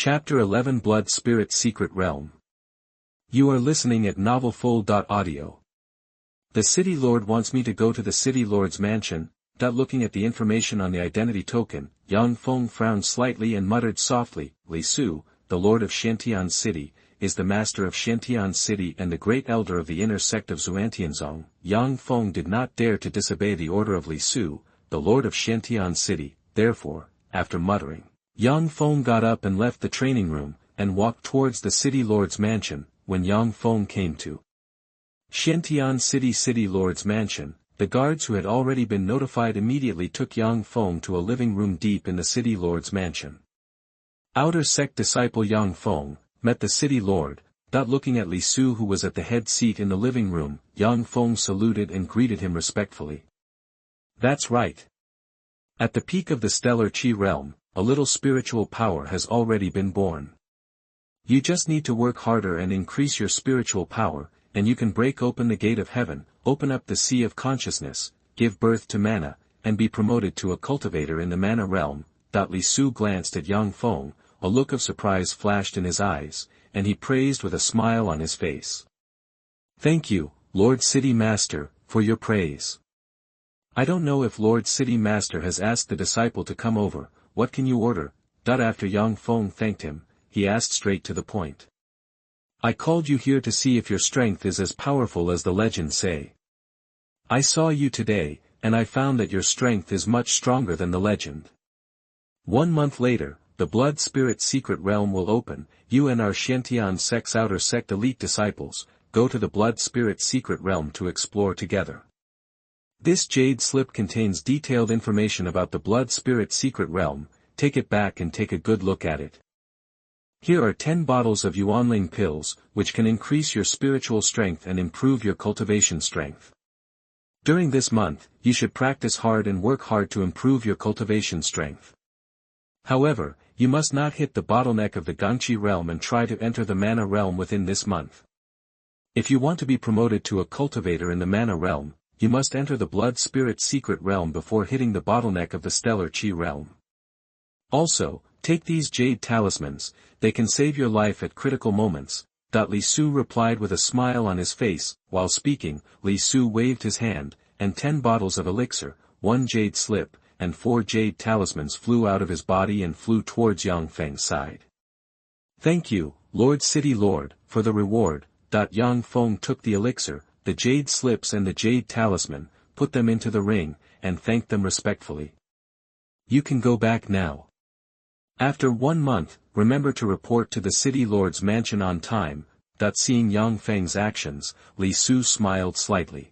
Chapter 11 Blood Spirit Secret Realm. You are listening at thousand-fold.Audio. The City Lord wants me to go to the City Lord's mansion. Looking at the information on the identity token, Feng frowned slightly and muttered softly, Li Su, the Lord of Xiantian City, is the master of Xiantian City and the great elder of the inner sect of Xuanhuan. Feng did not dare to disobey the order of Li Su, the Lord of Xiantian City, therefore, after muttering, Feng got up and left the training room, and walked towards the City Lord's mansion. When Feng came to Xiantian City Lord's mansion, the guards who had already been notified immediately took Feng to a living room deep in the City Lord's mansion. Outer sect disciple Feng met the City Lord. Looking at Li Su who was at the head seat in the living room, Feng saluted and greeted him respectfully. That's right. At the peak of the stellar Qi realm, a little spiritual power has already been born. You just need to work harder and increase your spiritual power, and you can break open the gate of heaven, open up the sea of consciousness, give birth to mana, and be promoted to a cultivator in the mana realm. Li Su glanced at Feng, a look of surprise flashed in his eyes, and he praised with a smile on his face. Thank you, Lord City Master, for your praise. I don't know if Lord City Master has asked the disciple to come over. What can you order? After Feng thanked him, he asked straight to the point. I called you here to see if your strength is as powerful as the legends say. I saw you today, and I found that your strength is much stronger than the legend. 1 month later, the Blood Spirit Secret Realm will open. You and our Xiantian sect's outer sect elite disciples, go to the Blood Spirit Secret Realm to explore together. This jade slip contains detailed information about the Blood Spirit Secret Realm. Take it back and take a good look at it. Here are 10 bottles of Xuanhuan pills, which can increase your spiritual strength and improve your cultivation strength. During this month, you should practice hard and work hard to improve your cultivation strength. However, you must not hit the bottleneck of the Gangqi realm and try to enter the mana realm within this month. If you want to be promoted to a cultivator in the mana realm, you must enter the Blood Spirit Secret Realm before hitting the bottleneck of the Stellar Qi realm. Also, take these jade talismans, they can save your life at critical moments. Li Su replied with a smile on his face. While speaking, Li Su waved his hand, and 10 bottles of elixir, 1 jade slip, and 4 jade talismans flew out of his body and flew towards Feng's side. Thank you, Lord City Lord, for the reward. Feng took the elixir, the jade slips and the jade talisman, put them into the ring, and thanked them respectfully. You can go back now. After 1 month, remember to report to the City Lord's mansion on time. Seeing Feng's actions, Li Su smiled slightly.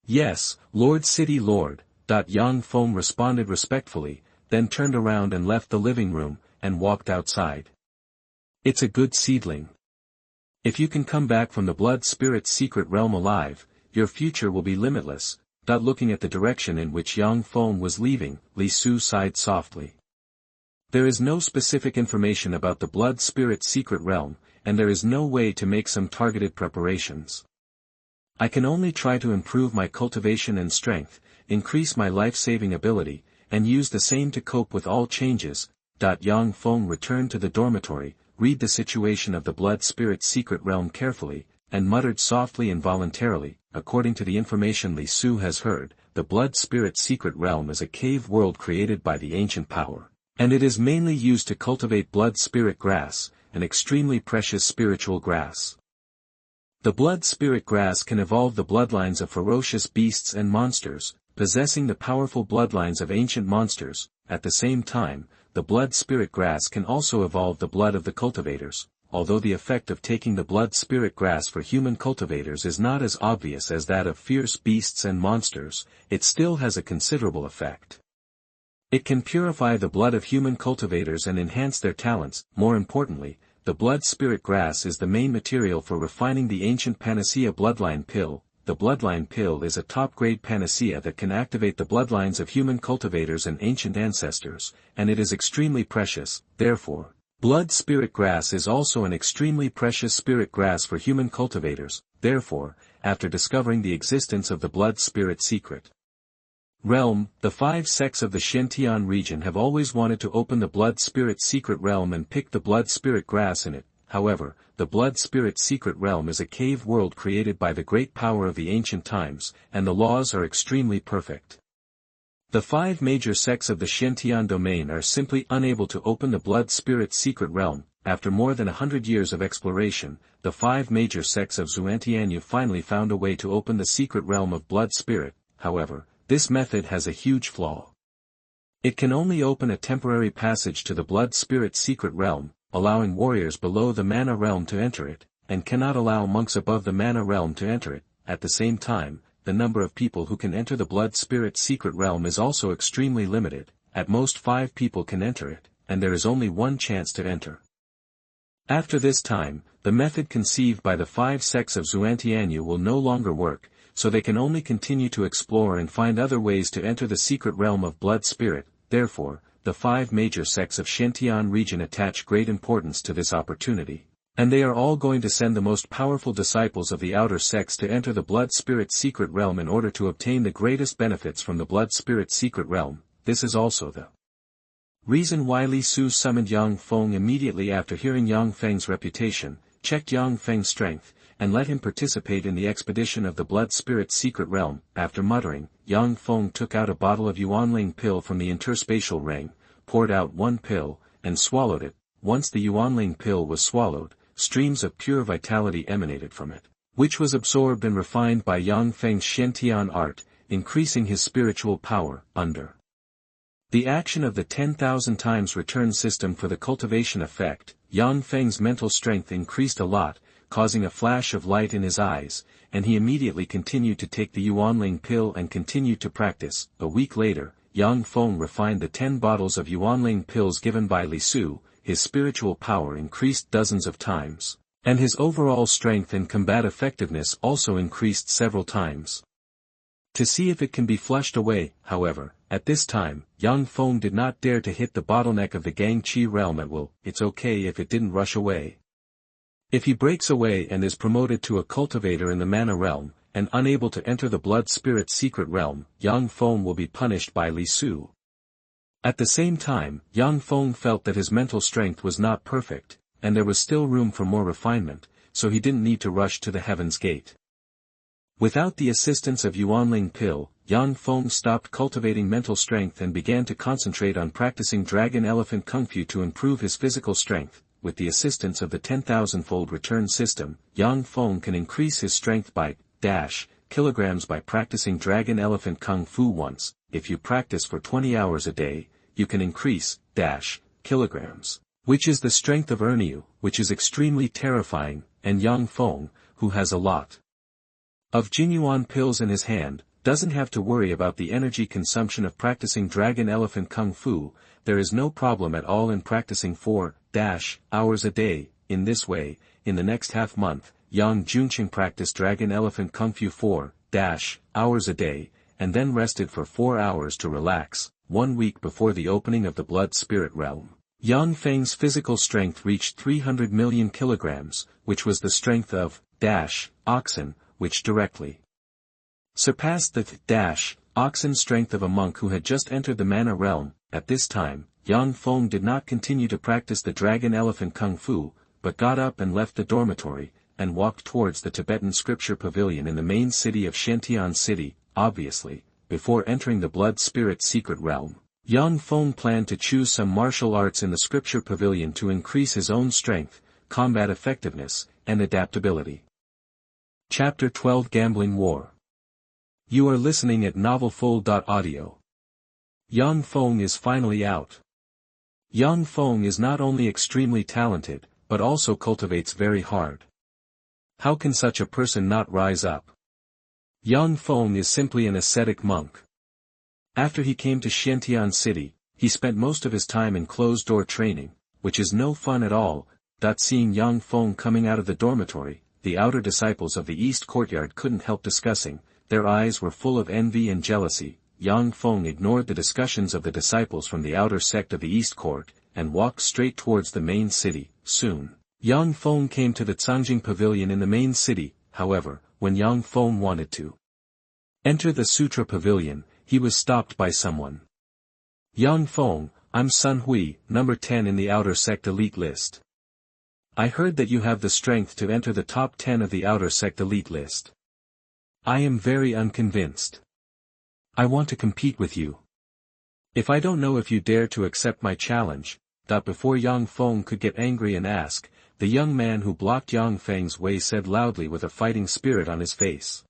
Yes, Lord City Lord. Feng responded respectfully, then turned around and left the living room, and walked outside. It's a good seedling. If you can come back from the Blood Spirit Secret Realm alive, your future will be limitless. Looking at the direction in which Feng was leaving, Li Su sighed softly. There is no specific information about the Blood Spirit Secret Realm, and there is no way to make some targeted preparations. I can only try to improve my cultivation and strength, increase my life-saving ability, and use the same to cope with all changes. Feng returned to the dormitory, read the situation of the Blood Spirit Secret Realm carefully, and muttered softly and voluntarily. According to the information Li Su has heard, the Blood Spirit Secret Realm is a cave world created by the ancient power, and it is mainly used to cultivate blood spirit grass, an extremely precious spiritual grass. The blood spirit grass can evolve the bloodlines of ferocious beasts and monsters, possessing the powerful bloodlines of ancient monsters. At the same time, the blood spirit grass can also evolve the blood of the cultivators. Although the effect of taking the blood spirit grass for human cultivators is not as obvious as that of fierce beasts and monsters, it still has a considerable effect. It can purify the blood of human cultivators and enhance their talents. More importantly, the blood spirit grass is the main material for refining the ancient panacea bloodline pill. The bloodline pill is a top-grade panacea that can activate the bloodlines of human cultivators and ancient ancestors, and it is extremely precious. Therefore, blood spirit grass is also an extremely precious spirit grass for human cultivators. Therefore, after discovering the existence of the blood spirit secret Realm. The 5 sects of the Xintian region have always wanted to open the Blood Spirit Secret Realm and pick the Blood Spirit grass in it. However, the Blood Spirit Secret Realm is a cave world created by the great power of the ancient times, and the laws are extremely perfect. The 5 major sects of the Xintian domain are simply unable to open the Blood Spirit Secret Realm. After more than 100 years of exploration, the 5 major sects of Xuanhuan finally found a way to open the secret realm of Blood Spirit. However, this method has a huge flaw. It can only open a temporary passage to the Blood Spirit Secret Realm, allowing warriors below the Mana Realm to enter it, and cannot allow monks above the Mana Realm to enter it. At the same time, the number of people who can enter the Blood Spirit Secret Realm is also extremely limited. At most 5 people can enter it, and there is only one chance to enter. After this time, the method conceived by the 5 sects of Xuanhuan will no longer work, so they can only continue to explore and find other ways to enter the secret realm of Blood Spirit. Therefore, the 5 major sects of Xintian region attach great importance to this opportunity, and they are all going to send the most powerful disciples of the outer sects to enter the Blood Spirit Secret Realm in order to obtain the greatest benefits from the Blood Spirit Secret Realm. This is also the reason why Li Su summoned Yang Feng immediately after hearing Yang Feng's reputation, checked Yang Feng's strength, and let him participate in the expedition of the Blood Spirit Secret Realm. After muttering, Yang Feng took out a bottle of Xuanling pill from the interspatial ring, poured out 1 pill, and swallowed it. Once the Xuanling pill was swallowed, streams of pure vitality emanated from it, which was absorbed and refined by Yang Feng's Xintian art, increasing his spiritual power. Under the action of the 10,000 times return system for the cultivation effect, Yang Feng's mental strength increased a lot, causing a flash of light in his eyes, and he immediately continued to take the Xuanling pill and continued to practice. A week later, Yang Feng refined the 10 bottles of Xuanling pills given by Li Su. His spiritual power increased dozens of times, and his overall strength and combat effectiveness also increased several times. To see if it can be flushed away, however, at this time, Yang Feng did not dare to hit the bottleneck of the Gangqi realm at will. It's okay if it didn't rush away. If he breaks away and is promoted to a cultivator in the Mana realm, and unable to enter the Blood Spirit Secret Realm, Yang Feng will be punished by Li Su. At the same time, Yang Feng felt that his mental strength was not perfect, and there was still room for more refinement, so he didn't need to rush to the Heaven's Gate. Without the assistance of Xuanling pill, Yang Feng stopped cultivating mental strength and began to concentrate on practicing Dragon Elephant Kung Fu to improve his physical strength. With the assistance of the 10,000-fold return system, Yang Feng can increase his strength by kilograms by practicing Dragon Elephant Kung Fu once. If you practice for 20 hours a day, you can increase kilograms, which is the strength of Ernyu, which is extremely terrifying, and Yang Feng, who has a lot of Xuanhuan pills in his hand, doesn't have to worry about the energy consumption of practicing Dragon Elephant Kung Fu. There is no problem at all in practicing 4 hours a day. In this way, in the next half month, Yang Junqing practiced Dragon Elephant Kung Fu 4 hours a day, and then rested for 4 hours to relax. 1 week before the opening of the Blood Spirit Realm, Yang Feng's physical strength reached 300 million kilograms, which was the strength of oxen, which directly surpassed the oxen strength of a monk who had just entered the Mana realm. At this time, Yang Feng did not continue to practice the Dragon Elephant Kung Fu, but got up and left the dormitory, and walked towards the Tibetan scripture pavilion in the main city of Xintian City. Obviously, before entering the Blood Spirit Secret Realm, Yang Feng planned to choose some martial arts in the scripture pavilion to increase his own strength, combat effectiveness, and adaptability. Chapter 12 Gambling War. You are listening at thousand-fold.Audio. Yang Feng is finally out. Yang Feng is not only extremely talented, but also cultivates very hard. How can such a person not rise up? Yang Feng is simply an ascetic monk. After he came to Xintian City, he spent most of his time in closed-door training, which is no fun at all. Seeing Yang Feng coming out of the dormitory, the outer disciples of the East Courtyard couldn't help discussing. Their eyes were full of envy and jealousy. Yang Feng ignored the discussions of the disciples from the outer sect of the East Court, and walked straight towards the main city. Soon, Yang Feng came to the Cangjing Pavilion in the main city. However, when Yang Feng wanted to enter the Sutra Pavilion, he was stopped by someone. Yang Feng, I'm Xuanhuan, number 10 in the outer sect elite list. I heard that you have the strength to enter the top 10 of the outer sect elite list. I am very unconvinced. I want to compete with you. If I don't know if you dare to accept my challenge. Before Yang Feng could get angry and ask, the young man who blocked Yang Feng's way said loudly with a fighting spirit on his face.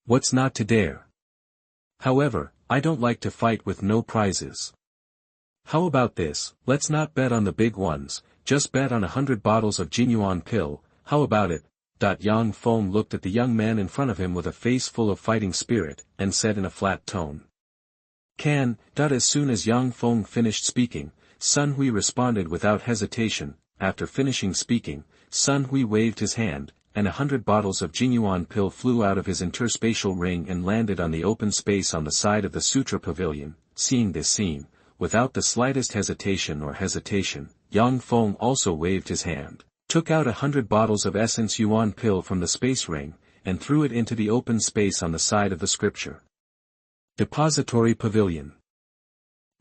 What's not to dare? However, I don't like to fight with no prizes. How about this, let's not bet on the big ones, just bet on 100 bottles of Xuanhuan pill, how about it? Yang Feng looked at the young man in front of him with a face full of fighting spirit, and said in a flat tone. Can. As soon as Yang Feng finished speaking, Xuanhuan responded without hesitation. After finishing speaking, Xuanhuan waved his hand, and 100 bottles of Xuanhuan pill flew out of his interspatial ring and landed on the open space on the side of the Sutra Pavilion. Seeing this scene, without the slightest hesitation, Yang Feng also waved his hand, took out 100 bottles of essence Yuan pill from the space ring, and threw it into the open space on the side of the scripture depository pavilion.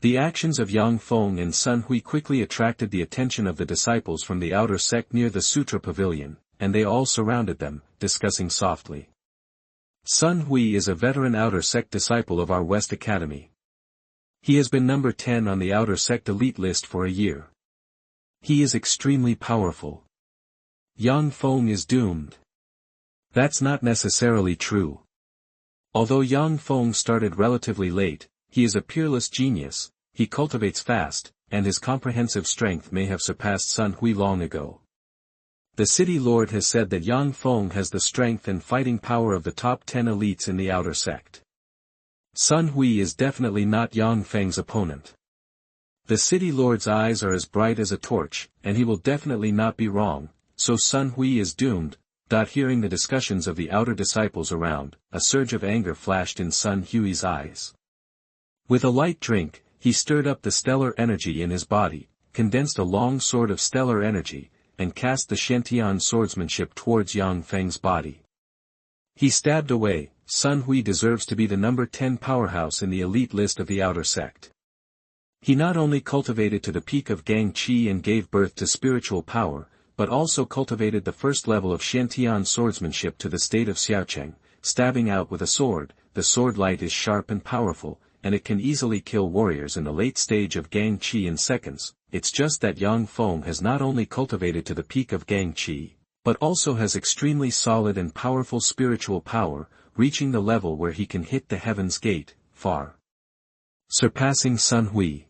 The actions of Yang Feng and Xuanhuan quickly attracted the attention of the disciples from the outer sect near the Sutra Pavilion, and they all surrounded them, discussing softly. Xuanhuan is a veteran outer sect disciple of our West Academy. He has been number 10 on the outer sect elite list for a year. He is extremely powerful. Yang Feng is doomed. That's not necessarily true. Although Yang Feng started relatively late, he is a peerless genius, he cultivates fast, and his comprehensive strength may have surpassed Xuanhuan long ago. The city lord has said that Yang Feng has the strength and fighting power of the top 10 elites in the outer sect. Xuanhuan is definitely not Yang Feng's opponent. The city lord's eyes are as bright as a torch, and he will definitely not be wrong, so Xuanhuan is doomed. Hearing the discussions of the outer disciples around, a surge of anger flashed in Xuanhuan's eyes. With a light drink, he stirred up the stellar energy in his body, condensed a long sword of stellar energy, and cast the Shantian swordsmanship towards Yang Feng's body. He stabbed away. Xuanhuan deserves to be the number 10 powerhouse in the elite list of the outer sect. He not only cultivated to the peak of Gang Qi and gave birth to spiritual power, but also cultivated the first level of Shantian swordsmanship to the state of Xiaocheng, stabbing out with a sword. The sword light is sharp and powerful, and it can easily kill warriors in the late stage of Gang Qi in seconds. It's just that Yang Feng has not only cultivated to the peak of Gang Qi, but also has extremely solid and powerful spiritual power, reaching the level where he can hit the Heaven's Gate, far surpassing Xuanhuan.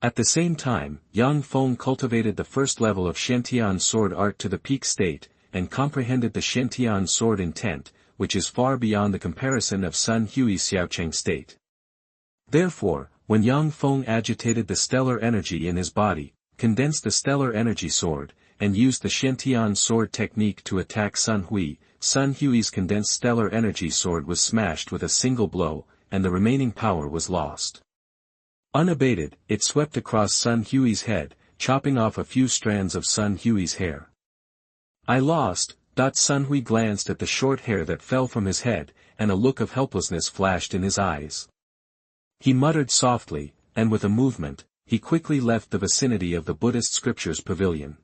At the same time, Yang Feng cultivated the first level of Shantian sword art to the peak state, and comprehended the Shantian sword intent, which is far beyond the comparison of Xuanhuan's Xiaocheng state. Therefore, when Yang Feng agitated the stellar energy in his body, condensed the stellar energy sword, and used the Shantian sword technique to attack Xuanhuan's condensed stellar energy sword was smashed with a single blow, and the remaining power was lost. Unabated, it swept across Xuanhuan's head, chopping off a few strands of Xuanhuan's hair. I lost. Xuanhuan glanced at the short hair that fell from his head, and a look of helplessness flashed in his eyes. He muttered softly, and with a movement, he quickly left the vicinity of the Buddhist scriptures pavilion.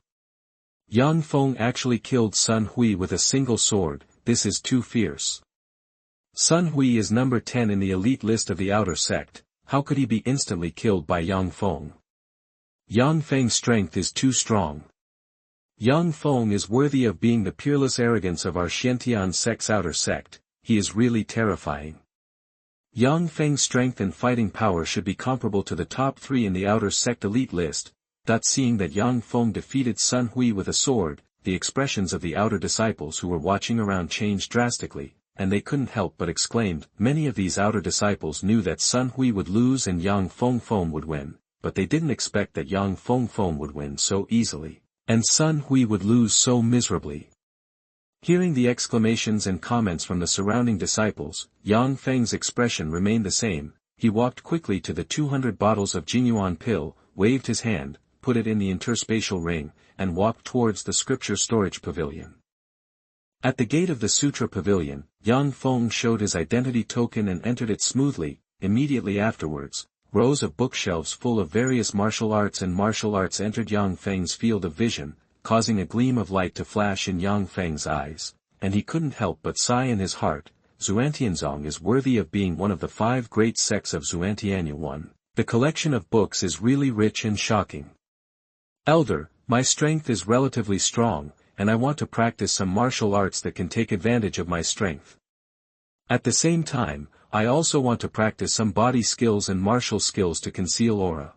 Yang Feng actually killed Xuanhuan with a single sword. This is too fierce. Xuanhuan is number 10 in the elite list of the outer sect. How could he be instantly killed by Yang Feng? Yang Feng's strength is too strong. Yang Feng is worthy of being the peerless arrogance of our Shantian sect's outer sect. He is really terrifying. Yang Feng's strength and fighting power should be comparable to the top 3 in the outer sect elite list. Seeing that Yang Feng defeated Xuanhuan with a sword, the expressions of the outer disciples who were watching around changed drastically, and they couldn't help but exclaimed. Many of these outer disciples knew that Xuanhuan would lose and Yang Feng would win, but they didn't expect that Yang Feng would win so easily, and Xuanhuan would lose so miserably. Hearing the exclamations and comments from the surrounding disciples, Yang Feng's expression remained the same. He walked quickly to the 200 bottles of Xuanhuan pill, waved his hand, put it in the interspatial ring, and walked towards the scripture storage pavilion. At the gate of the Sutra Pavilion, young Feng showed his identity token and entered it smoothly. Immediately afterwards, rows of bookshelves full of various martial arts entered Yang Feng's field of vision, causing a gleam of light to flash in Yang Feng's eyes, and he couldn't help but sigh in his heart. Xuanhuan is worthy of being one of the 5 great sects of Xuanhuan. The collection of books is really rich and shocking. Elder, my strength is relatively strong, and I want to practice some martial arts that can take advantage of my strength. At the same time, I also want to practice some body skills and martial skills to conceal aura.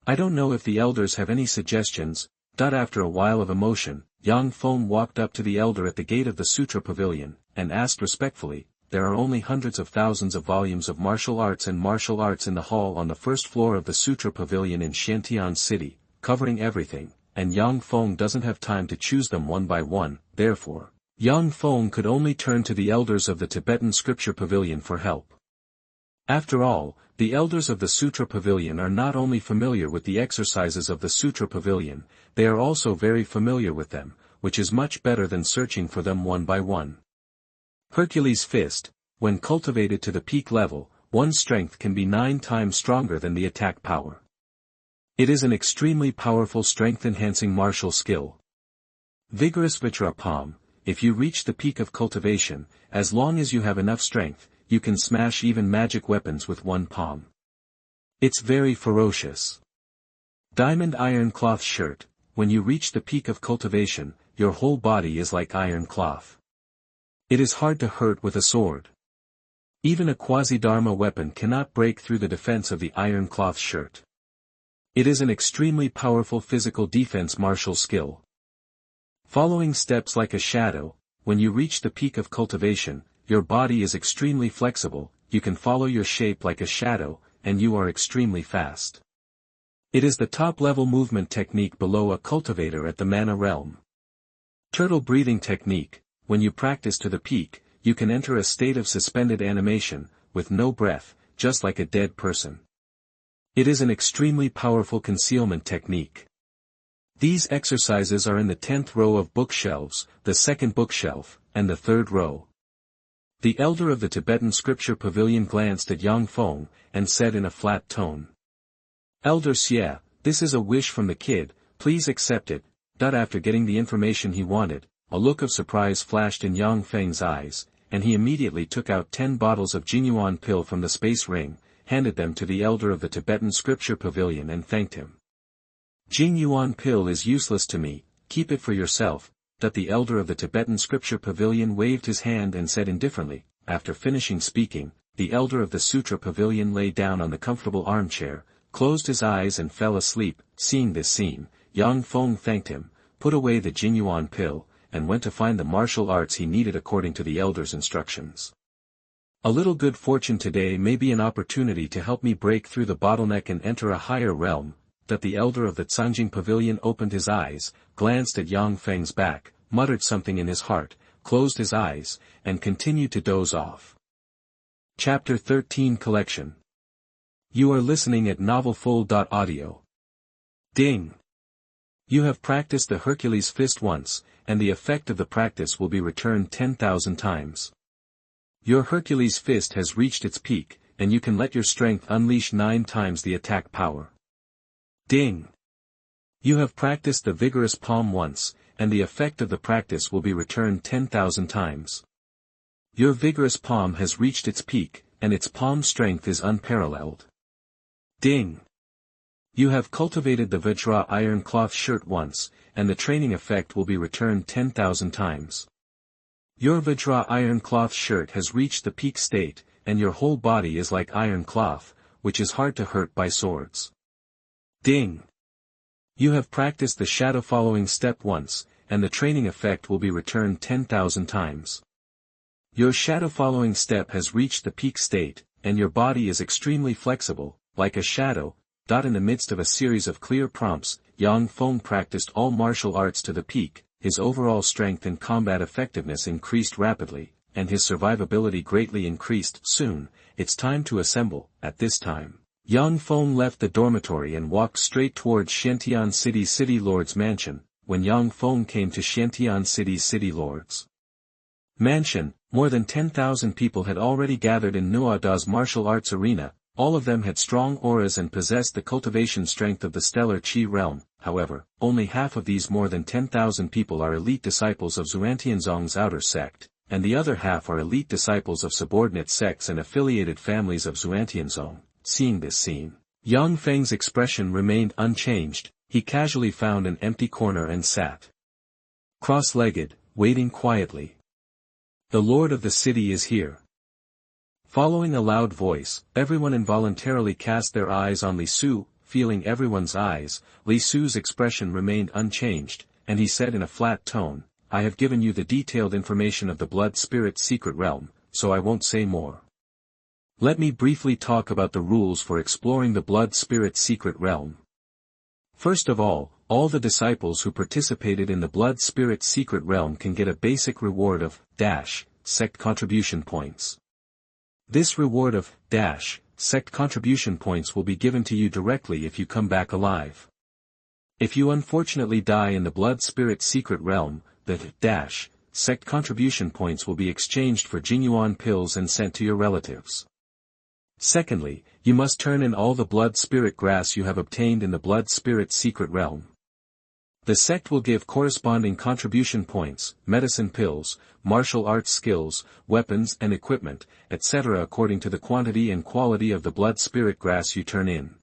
I don't know if the elders have any suggestions. After a while of emotion, Yang Feng walked up to the elder at the gate of the Sutra Pavilion, and asked respectfully, there are only hundreds of thousands of volumes of martial arts in the hall on the first floor of the Sutra Pavilion in Xiantian City, covering everything, and Yang Feng doesn't have time to choose them one by one. Therefore, Yang Feng could only turn to the elders of the Tibetan Scripture Pavilion for help. After all, the elders of the Sutra Pavilion are not only familiar with the exercises of the Sutra Pavilion, they are also very familiar with them, which is much better than searching for them one by one. Hercules' fist, when cultivated to the peak level, one's strength can be 9 times stronger than the attack power. It is an extremely powerful strength-enhancing martial skill. Vigorous Vajra palm. If you reach the peak of cultivation, as long as you have enough strength, you can smash even magic weapons with one palm. It's very ferocious. Diamond iron cloth shirt. When you reach the peak of cultivation, your whole body is like iron cloth. It is hard to hurt with a sword. Even a quasi-dharma weapon cannot break through the defense of the iron cloth shirt. It is an extremely powerful physical defense martial skill. Following steps like a shadow. When you reach the peak of cultivation, your body is extremely flexible, you can follow your shape like a shadow, and you are extremely fast. It is the top-level movement technique below a cultivator at the mana realm. Turtle breathing technique. When you practice to the peak, you can enter a state of suspended animation, with no breath, just like a dead person. It is an extremely powerful concealment technique. These exercises are in the 10th row of bookshelves, the 2nd bookshelf, and the 3rd row. The elder of the Tibetan Scripture Pavilion glanced at Yang Feng, and said in a flat tone. Elder Xie, this is a wish from the kid, please accept it. After getting the information he wanted, a look of surprise flashed in Yang Feng's eyes, and he immediately took out 10 bottles of Xuanhuan pill from the space ring, handed them to the elder of the Tibetan Scripture Pavilion and thanked him. Xuanhuan pill is useless to me, keep it for yourself. The elder of the Tibetan Scripture Pavilion waved his hand and said indifferently. After finishing speaking, the elder of the Sutra Pavilion lay down on the comfortable armchair, closed his eyes and fell asleep. Seeing this scene, Yang Feng thanked him, put away the Xuanhuan pill, and went to find the martial arts he needed according to the elder's instructions. A little good fortune today may be an opportunity to help me break through the bottleneck and enter a higher realm. The elder of the Tianjin Pavilion opened his eyes, glanced at Yang Feng's back, muttered something in his heart, closed his eyes, and continued to doze off. Chapter 13 Collection. You are listening at thousand-fold.Audio. Ding. You have practiced the Hercules fist once, and the effect of the practice will be returned 10,000 times. Your Hercules fist has reached its peak, and you can let your strength unleash 9 times the attack power. Ding. You have practiced the vigorous palm once, and the effect of the practice will be returned 10,000 times. Your vigorous palm has reached its peak, and its palm strength is unparalleled. Ding. You have cultivated the Vajra iron cloth shirt once, and the training effect will be returned 10,000 times. Your Vajra iron cloth shirt has reached the peak state, and your whole body is like iron cloth, which is hard to hurt by swords. Ding. You have practiced the shadow following step once, and the training effect will be returned 10,000 times. Your shadow following step has reached the peak state, and your body is extremely flexible, like a shadow. In the midst of a series of clear prompts, Yang Feng practiced all martial arts to the peak, his overall strength and combat effectiveness increased rapidly, and his survivability greatly increased. Soon, it's time to assemble. At this time, Yang Feng left the dormitory and walked straight towards Xiantian City's City Lord's mansion. When Yang Feng came to Xiantian City's City Lords mansion, more than 10,000 people had already gathered in Nuada's martial arts arena. All of them had strong auras and possessed the cultivation strength of the stellar Qi realm. However, only half of these more than 10,000 people are elite disciples of Xuantianzong's outer sect, and the other half are elite disciples of subordinate sects and affiliated families of Xuantianzong. Seeing this scene, Yang Feng's expression remained unchanged. He casually found an empty corner and sat cross-legged, waiting quietly. The lord of the city is here. Following a loud voice, everyone involuntarily cast their eyes on Li Su. Feeling everyone's eyes, Li Su's expression remained unchanged, and he said in a flat tone, I have given you the detailed information of the blood spirit's secret realm, so I won't say more. Let me briefly talk about the rules for exploring the blood spirit's secret realm. First of all the disciples who participated in the blood spirit's secret realm can get a basic reward of sect contribution points. This reward of sect contribution points will be given to you directly if you come back alive. If you unfortunately die in the blood spirit's secret realm, the sect contribution points will be exchanged for Xuanhuan pills and sent to your relatives. Secondly, you must turn in all the blood spirit grass you have obtained in the blood spirit's secret realm. The sect will give corresponding contribution points, medicine pills, martial arts skills, weapons and equipment, etc. according to the quantity and quality of the blood spirit grass you turn in.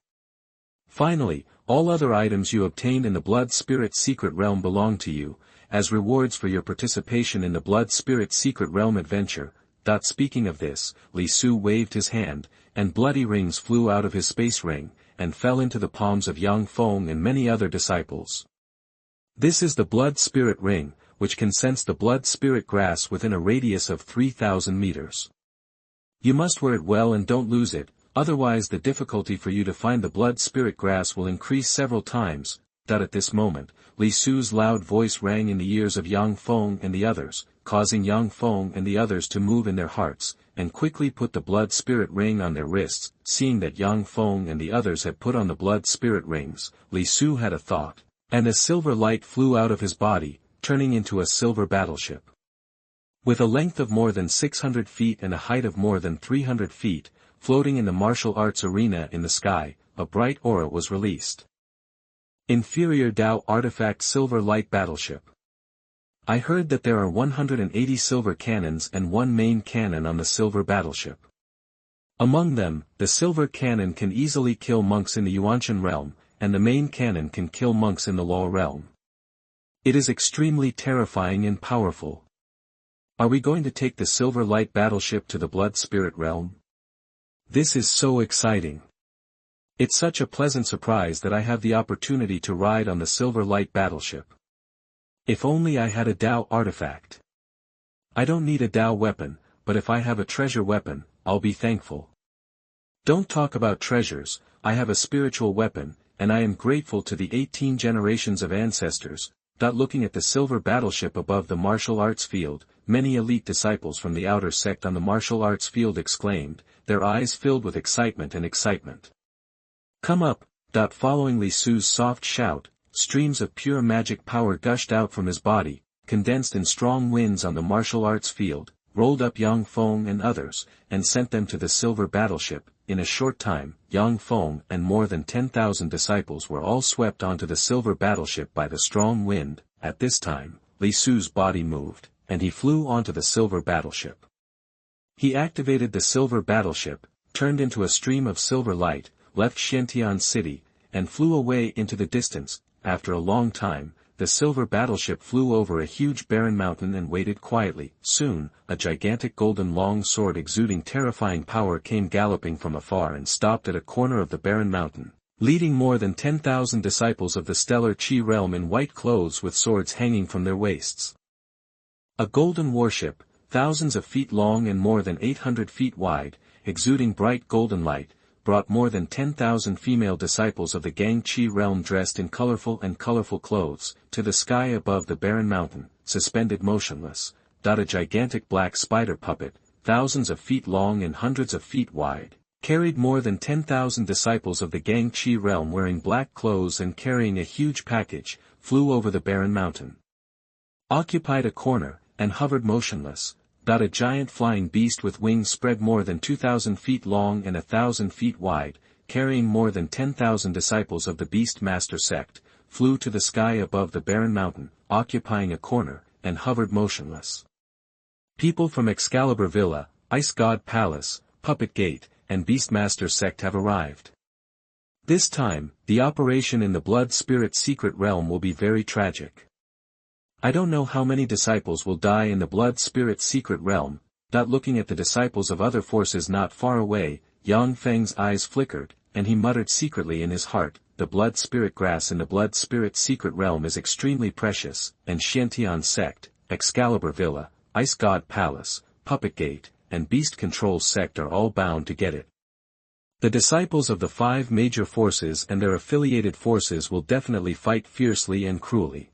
Finally, all other items you obtained in the blood spirit's secret realm belong to you, as rewards for your participation in the blood spirit's secret realm adventure. Speaking of this, Li Su waved his hand, and bloody rings flew out of his space ring, and fell into the palms of Yang Feng and many other disciples. This is the blood spirit ring, which can sense the blood spirit grass within a radius of 3,000 meters. You must wear it well and don't lose it, otherwise the difficulty for you to find the blood spirit grass will increase several times. At this moment, Li Su's loud voice rang in the ears of Yang Feng and the others, causing Yang Feng and the others to move in their hearts, and quickly put the blood spirit ring on their wrists. Seeing that Yang Feng and the others had put on the blood spirit rings, Li Su had a thought, and a silver light flew out of his body, turning into a silver battleship. With a length of more than 600 feet and a height of more than 300 feet, floating in the martial arts arena in the sky, a bright aura was released. Inferior Dao Artifact Silver Light Battleship. I heard that there are 180 silver cannons and one main cannon on the silver battleship. Among them, the silver cannon can easily kill monks in the Yuanshan realm, and the main cannon can kill monks in the Luo realm. It is extremely terrifying and powerful. Are we going to take the silver light battleship to the blood spirit realm? This is so exciting. It's such a pleasant surprise that I have the opportunity to ride on the silver light battleship. If only I had a Dao artifact. I don't need a Dao weapon, but if I have a treasure weapon, I'll be thankful. Don't talk about treasures, I have a spiritual weapon, and I am grateful to the 18 generations of ancestors. Looking at the silver battleship above the martial arts field, many elite disciples from the outer sect on the martial arts field exclaimed, their eyes filled with excitement and excitement. Come up. Following Li Su's soft shout, streams of pure magic power gushed out from his body, condensed in strong winds on the martial arts field, rolled up Yang Feng and others, and sent them to the silver battleship. In a short time, Yang Feng and more than 10,000 disciples were all swept onto the silver battleship by the strong wind. At this time, Li Su's body moved, and he flew onto the silver battleship. He activated the silver battleship, turned into a stream of silver light, left Xiantian City, and flew away into the distance. After a long time, the silver battleship flew over a huge barren mountain and waited quietly. Soon, a gigantic golden long sword exuding terrifying power came galloping from afar and stopped at a corner of the barren mountain, leading more than 10,000 disciples of the stellar Qi realm in white clothes with swords hanging from their waists. A golden warship, thousands of feet long and more than 800 feet wide, exuding bright golden light, brought more than 10,000 female disciples of the Gang Qi realm dressed in colorful clothes, to the sky above the barren mountain, suspended motionless. A gigantic black spider puppet, thousands of feet long and hundreds of feet wide, carried more than 10,000 disciples of the Gang Qi realm wearing black clothes and carrying a huge package, flew over the barren mountain, occupied a corner, and hovered motionless. A giant flying beast with wings spread more than 2,000 feet long and 1,000 feet wide, carrying more than 10,000 disciples of the Beast Master sect, flew to the sky above the barren mountain, occupying a corner, and hovered motionless. People from Excalibur Villa, Ice God Palace, Puppet Gate, and Beastmaster sect have arrived. This time, the operation in the Blood Spirit secret realm will be very tragic. I don't know how many disciples will die in the Blood Spirit secret realm. Looking at the disciples of other forces not far away, Yang Feng's eyes flickered, and he muttered secretly in his heart, the Blood Spirit grass in the Blood Spirit secret realm is extremely precious, and Xiantian sect, Excalibur Villa, Ice God Palace, Puppet Gate, and Beast Control sect are all bound to get it. The disciples of the 5 major forces and their affiliated forces will definitely fight fiercely and cruelly.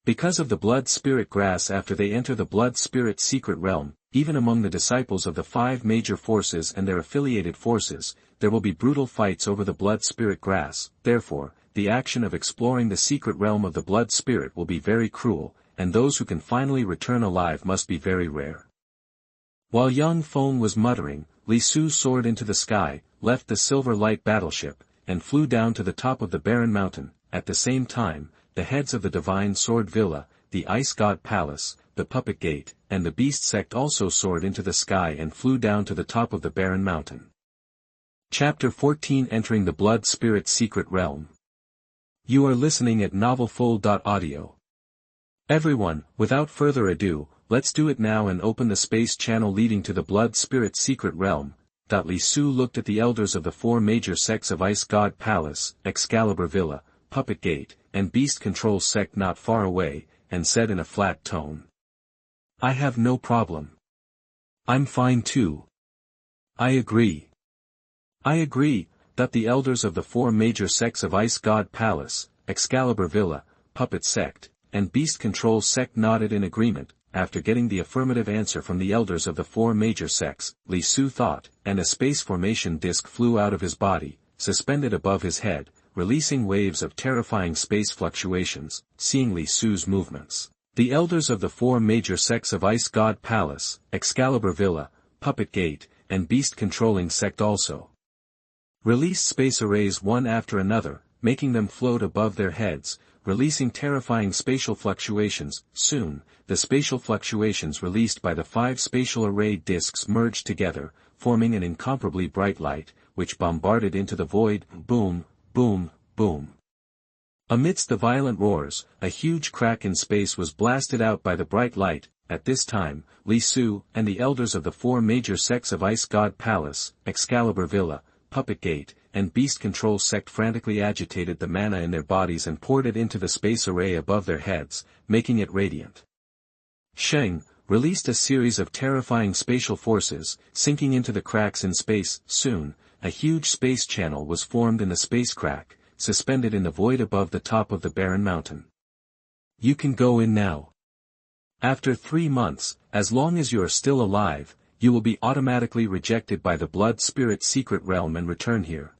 Because of the Blood Spirit grass after they enter the Blood Spirit secret realm, even among the disciples of the 5 major forces and their affiliated forces, there will be brutal fights over the Blood Spirit grass. Therefore, the action of exploring the secret realm of the Blood Spirit will be very cruel, and those who can finally return alive must be very rare. While young Feng was muttering, Li Su soared into the sky, left the Silver Light battleship, and flew down to the top of the barren mountain. At the same time, the heads of the Divine Sword Villa, the Ice God Palace, the Puppet Gate, and the Beast Sect also soared into the sky and flew down to the top of the barren mountain. Chapter 14 Entering the Blood Spirit Secret Realm. You are listening at thousand-fold.Audio. Everyone, without further ado, let's do it now and open the space channel leading to the Blood Spirit Secret Realm. Li Su looked at the elders of the 4 major sects of Ice God Palace, Excalibur Villa, Puppet Gate, and Beast Control sect not far away, and said in a flat tone. I have no problem. I'm fine too. I agree. The elders of the 4 major sects of Ice God Palace, Excalibur Villa, Puppet Sect, and Beast Control sect nodded in agreement. After getting the affirmative answer from the elders of the 4 major sects, Li Su thought, and a space formation disc flew out of his body, suspended above his head, releasing waves of terrifying space fluctuations. Seeing Li Su's movements, the elders of the 4 major sects of Ice God Palace, Excalibur Villa, Puppet Gate, and Beast Controlling sect also released space arrays one after another, making them float above their heads, releasing terrifying spatial fluctuations. Soon, the spatial fluctuations released by the 5 spatial array discs merged together, forming an incomparably bright light, which bombarded into the void. Boom, boom, boom. Amidst the violent roars, a huge crack in space was blasted out by the bright light. At this time, Li Su and the elders of the 4 major sects of Ice God Palace, Excalibur Villa, Puppet Gate, and Beast Control sect frantically agitated the mana in their bodies and poured it into the space array above their heads, making it radiant. Feng released a series of terrifying spatial forces, sinking into the cracks in space. Soon, a huge space channel was formed in the space crack, suspended in the void above the top of the barren mountain. You can go in now. After 3 months, as long as you are still alive, you will be automatically rejected by the Blood Spirit secret realm and return here.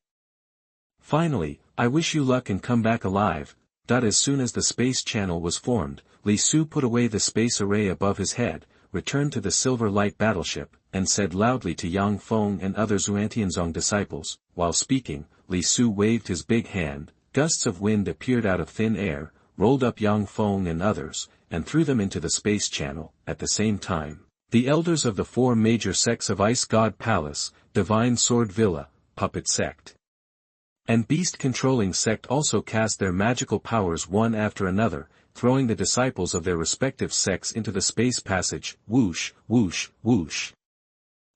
Finally, I wish you luck and come back alive. As soon as the space channel was formed, Li Su put away the space array above his head, returned to the Silver Light battleship, and said loudly to Yang Feng and other Xuantianzong disciples. While speaking, Li Su waved his big hand, gusts of wind appeared out of thin air, rolled up Yang Feng and others, and threw them into the space channel. At the same time, the elders of the 4 major sects of Ice God Palace, Divine Sword Villa, Puppet Sect, and Beast Controlling sect also cast their magical powers one after another, throwing the disciples of their respective sects into the space passage. Whoosh, whoosh, whoosh.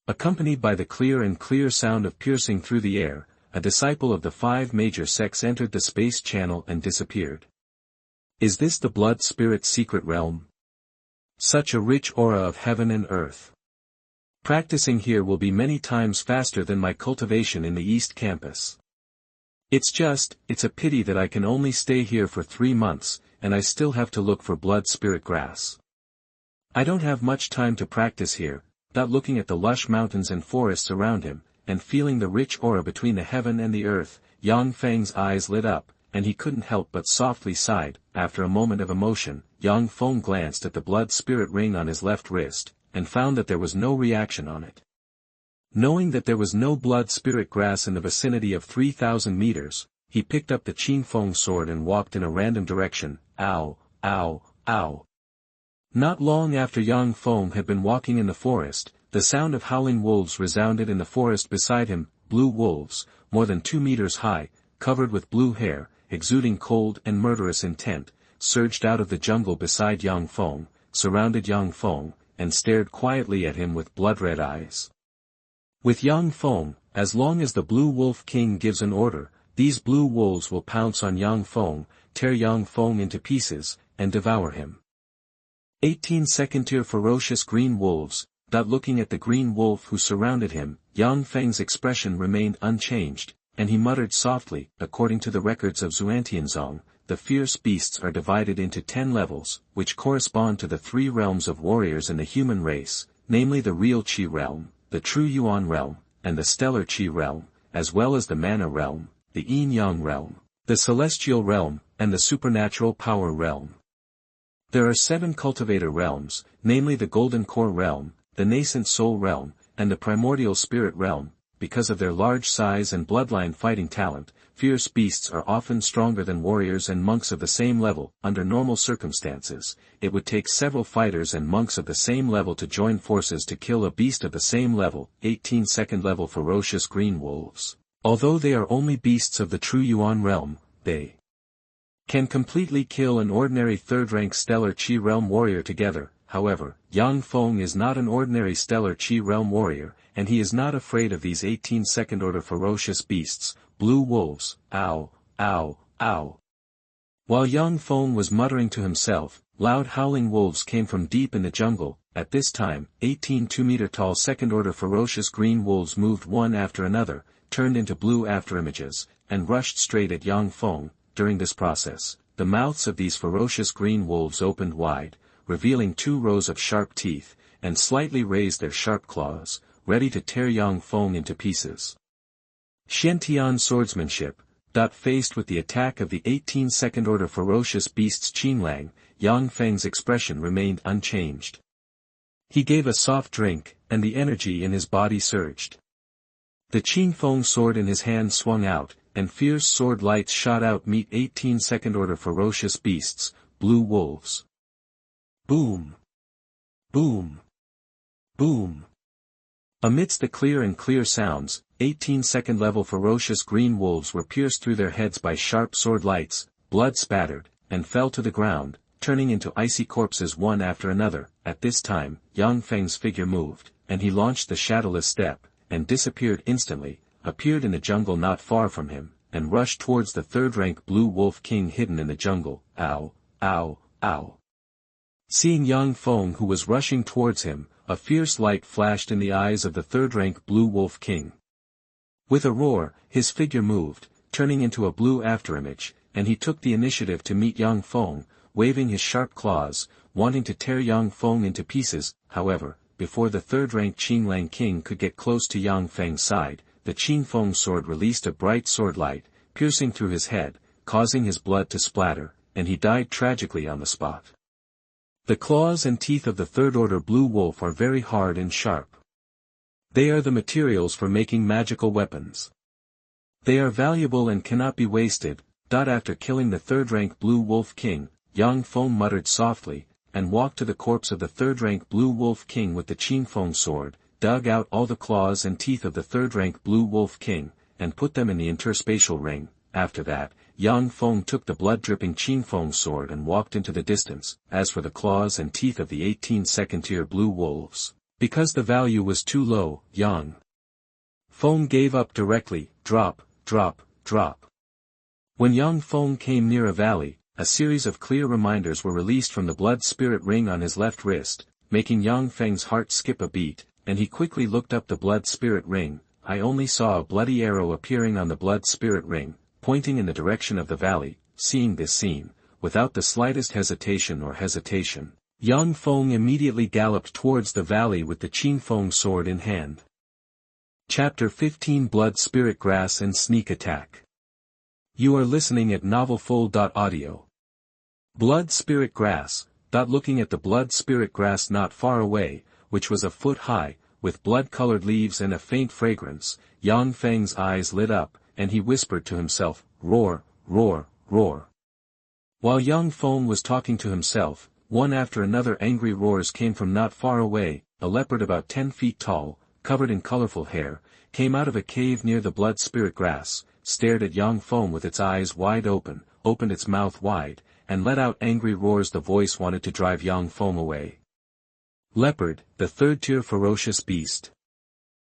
Accompanied by the clear sound of piercing through the air, a disciple of the 5 major sects entered the space channel and disappeared. Is this the Blood Spirit secret realm? Such a rich aura of heaven and earth. Practicing here will be many times faster than my cultivation in the East Campus. It's a pity that I can only stay here for 3 months, and I still have to look for Blood Spirit grass. I don't have much time to practice here. Looking at the lush mountains and forests around him, and feeling the rich aura between the heaven and the earth, Yang Feng's eyes lit up, and he couldn't help but softly sighed. After a moment of emotion, Yang Feng glanced at the Blood Spirit ring on his left wrist, and found that there was no reaction on it. Knowing that there was no blood spirit grass in the vicinity of 3,000 meters, he picked up the Qin Feng sword and walked in a random direction. Ow, ow, ow. Not long after Yang Feng had been walking in the forest, the sound of howling wolves resounded in the forest beside him. Blue wolves, more than 2 meters high, covered with blue hair, exuding cold and murderous intent, surged out of the jungle beside Yang Feng, surrounded Yang Feng, and stared quietly at him with blood-red eyes. With Yang Feng, as long as the Blue Wolf King gives an order, these blue wolves will pounce on Yang Feng, tear Yang Feng into pieces, and devour him. 18 second-tier ferocious green wolves. Looking at the green wolf who surrounded him, Yang Feng's expression remained unchanged, and he muttered softly. According to the records of Xuanhuan, the fierce beasts are divided into 10 levels, which correspond to the 3 realms of warriors in the human race, namely the real Qi realm, the true Yuan realm, and the stellar Qi realm, as well as the mana realm, the yin-yang realm, the celestial realm, and the supernatural power realm. There are 7 cultivator realms, namely the golden core realm, the nascent soul realm, and the primordial spirit realm. Because of their large size and bloodline fighting talent, fierce beasts are often stronger than warriors and monks of the same level. Under normal circumstances, it would take several fighters and monks of the same level to join forces to kill a beast of the same level. 18 second level ferocious green wolves. Although they are only beasts of the true Yuan realm, they can completely kill an ordinary third-rank stellar Qi realm warrior together. However, Yang Feng is not an ordinary stellar Qi realm warrior, and he is not afraid of these 18 second order ferocious beasts, blue wolves. Ow, ow, ow. While Yang Feng was muttering to himself, loud howling wolves came from deep in the jungle. At this time, 18 2-meter-tall second-order ferocious green wolves moved one after another, turned into blue afterimages, and rushed straight at Yang Feng. During this process, the mouths of these ferocious green wolves opened wide, revealing 2 rows of sharp teeth, and slightly raised their sharp claws, ready to tear Yang Feng into pieces. Xiantian swordsmanship. Faced with the attack of the 18 second-order ferocious beasts Qinlang, Yang Feng's expression remained unchanged. He gave a soft drink, and the energy in his body surged. The Qin Feng sword in his hand swung out, and fierce sword lights shot out. Meet 18 second-order ferocious beasts, blue wolves. Boom! Boom! Boom! Amidst the clear sounds, 18 second-level ferocious green wolves were pierced through their heads by sharp sword lights, blood spattered, and fell to the ground, turning into icy corpses one after another. At this time, Yang Feng's figure moved, and he launched the shadowless step, and disappeared instantly, appeared in the jungle not far from him, and rushed towards the third-rank Blue Wolf King hidden in the jungle. Ow, ow, ow. Seeing Yang Feng who was rushing towards him, a fierce light flashed in the eyes of the third-rank Blue Wolf King. With a roar, his figure moved, turning into a blue afterimage, and he took the initiative to meet Yang Feng, waving his sharp claws, wanting to tear Yang Feng into pieces. However, before the third-rank Qinlang King could get close to Yang Feng's side, the Qin Feng sword released a bright sword light, piercing through his head, causing his blood to splatter, and he died tragically on the spot. The claws and teeth of the third-order blue wolf are very hard and sharp. They are the materials for making magical weapons. They are valuable and cannot be wasted. After killing the third-rank Blue Wolf King, Yang Feng muttered softly, and walked to the corpse of the third-rank Blue Wolf King with the Qin Feng sword, dug out all the claws and teeth of the third-rank Blue Wolf King, and put them in the interspatial ring. After that, Yang Feng took the blood-dripping Qin Feng sword and walked into the distance. As for the claws and teeth of the 18 second-tier blue wolves, because the value was too low, Yang Feng gave up directly. Drop, drop, drop. When Yang Feng came near a valley, a series of clear reminders were released from the blood spirit ring on his left wrist, making Yang Feng's heart skip a beat, and he quickly looked up the blood spirit ring. I only saw a bloody arrow appearing on the blood spirit ring, pointing in the direction of the valley. Seeing this scene, without the slightest hesitation, Yang Feng immediately galloped towards the valley with the Qin Feng sword in hand. Chapter 15 Blood Spirit Grass and Sneak Attack. You are listening at thousand-fold.Audio. Blood Spirit Grass. Looking at the blood spirit grass not far away, which was a foot high, with blood-colored leaves and a faint fragrance. Yang Feng's eyes lit up, and he whispered to himself, "Roar, roar, roar." While Yang Feng was talking to himself, one after another angry roars came from not far away. A leopard about 10 feet tall, covered in colorful hair, came out of a cave near the blood spirit grass, stared at Yang Feng with its eyes wide open, opened its mouth wide, and let out angry roars. The voice wanted to drive Yang Feng away. Leopard, the third-tier ferocious beast.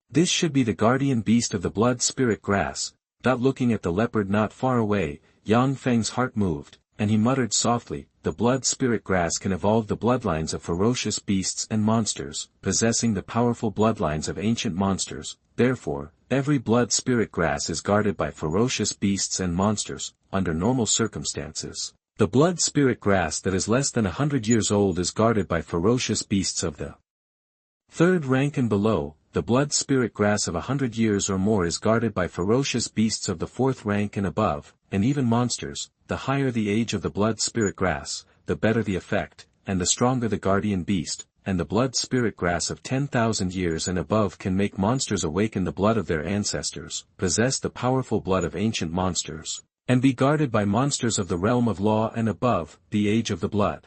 This should be the guardian beast of the blood spirit grass. Looking at the leopard not far away, Yang Feng's heart moved, and he muttered softly, "The blood spirit grass can evolve the bloodlines of ferocious beasts and monsters, possessing the powerful bloodlines of ancient monsters. Therefore, every blood spirit grass is guarded by ferocious beasts and monsters. Under normal circumstances, the blood spirit grass that is less than 100 years old is guarded by ferocious beasts of the third rank and below. The blood spirit grass of 100 years or more is guarded by ferocious beasts of the fourth rank and above, and even monsters. The higher the age of the blood spirit grass, the better the effect, and the stronger the guardian beast, and the blood spirit grass of 10,000 years and above can make monsters awaken the blood of their ancestors, possess the powerful blood of ancient monsters, and be guarded by monsters of the realm of law and above. The age of the blood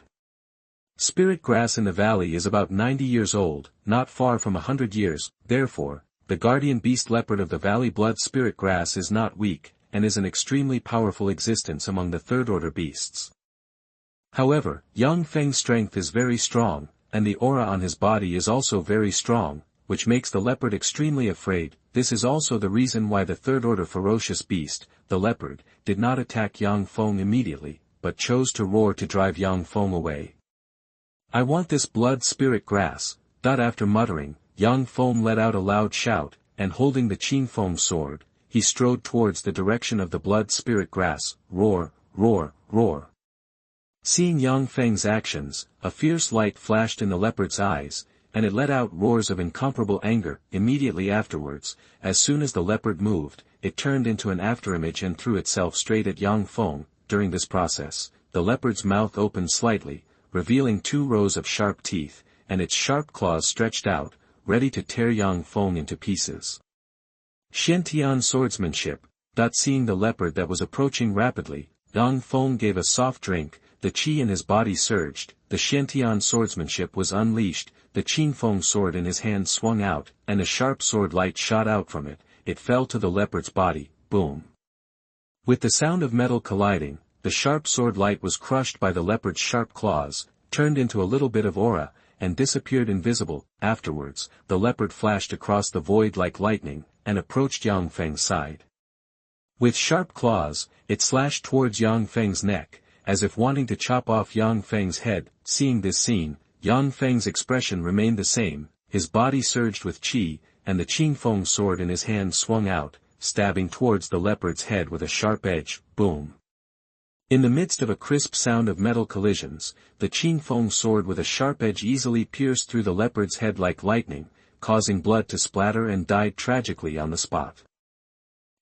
spirit grass in the valley is about 90 years old, not far from 100 years, therefore, the guardian beast leopard of the valley blood spirit grass is not weak, and is an extremely powerful existence among the third-order beasts. However, Yang Feng's strength is very strong, and the aura on his body is also very strong, which makes the leopard extremely afraid. This is also the reason why the third-order ferocious beast, the leopard, did not attack Yang Feng immediately, but chose to roar to drive Yang Feng away. "I want this blood spirit grass." After muttering, Yang Feng let out a loud shout, and holding the Qin Feng sword, he strode towards the direction of the blood spirit grass. Roar, roar, roar. Seeing Yang Feng's actions, a fierce light flashed in the leopard's eyes, and it let out roars of incomparable anger. Immediately afterwards, as soon as the leopard moved, it turned into an afterimage and threw itself straight at Yang Feng. During this process, the leopard's mouth opened slightly, revealing 2 rows of sharp teeth, and its sharp claws stretched out, ready to tear Yang Feng into pieces. Xiantian swordsmanship. Seeing the leopard that was approaching rapidly, Yang Feng gave a soft drink. The qi in his body surged, the Xiantian swordsmanship was unleashed, the Qin Feng sword in his hand swung out, and a sharp sword light shot out from it. It fell to the leopard's body. Boom. With the sound of metal colliding, the sharp sword light was crushed by the leopard's sharp claws, turned into a little bit of aura, and disappeared invisible. Afterwards, the leopard flashed across the void like lightning, and approached Yang Feng's side. With sharp claws, it slashed towards Yang Feng's neck, as if wanting to chop off Yang Feng's head. Seeing this scene, Yang Feng's expression remained the same, his body surged with qi, and the Qin Feng sword in his hand swung out, stabbing towards the leopard's head with a sharp edge. Boom. In the midst of a crisp sound of metal collisions, the Qin Feng sword with a sharp edge easily pierced through the leopard's head like lightning, causing blood to splatter, and died tragically on the spot.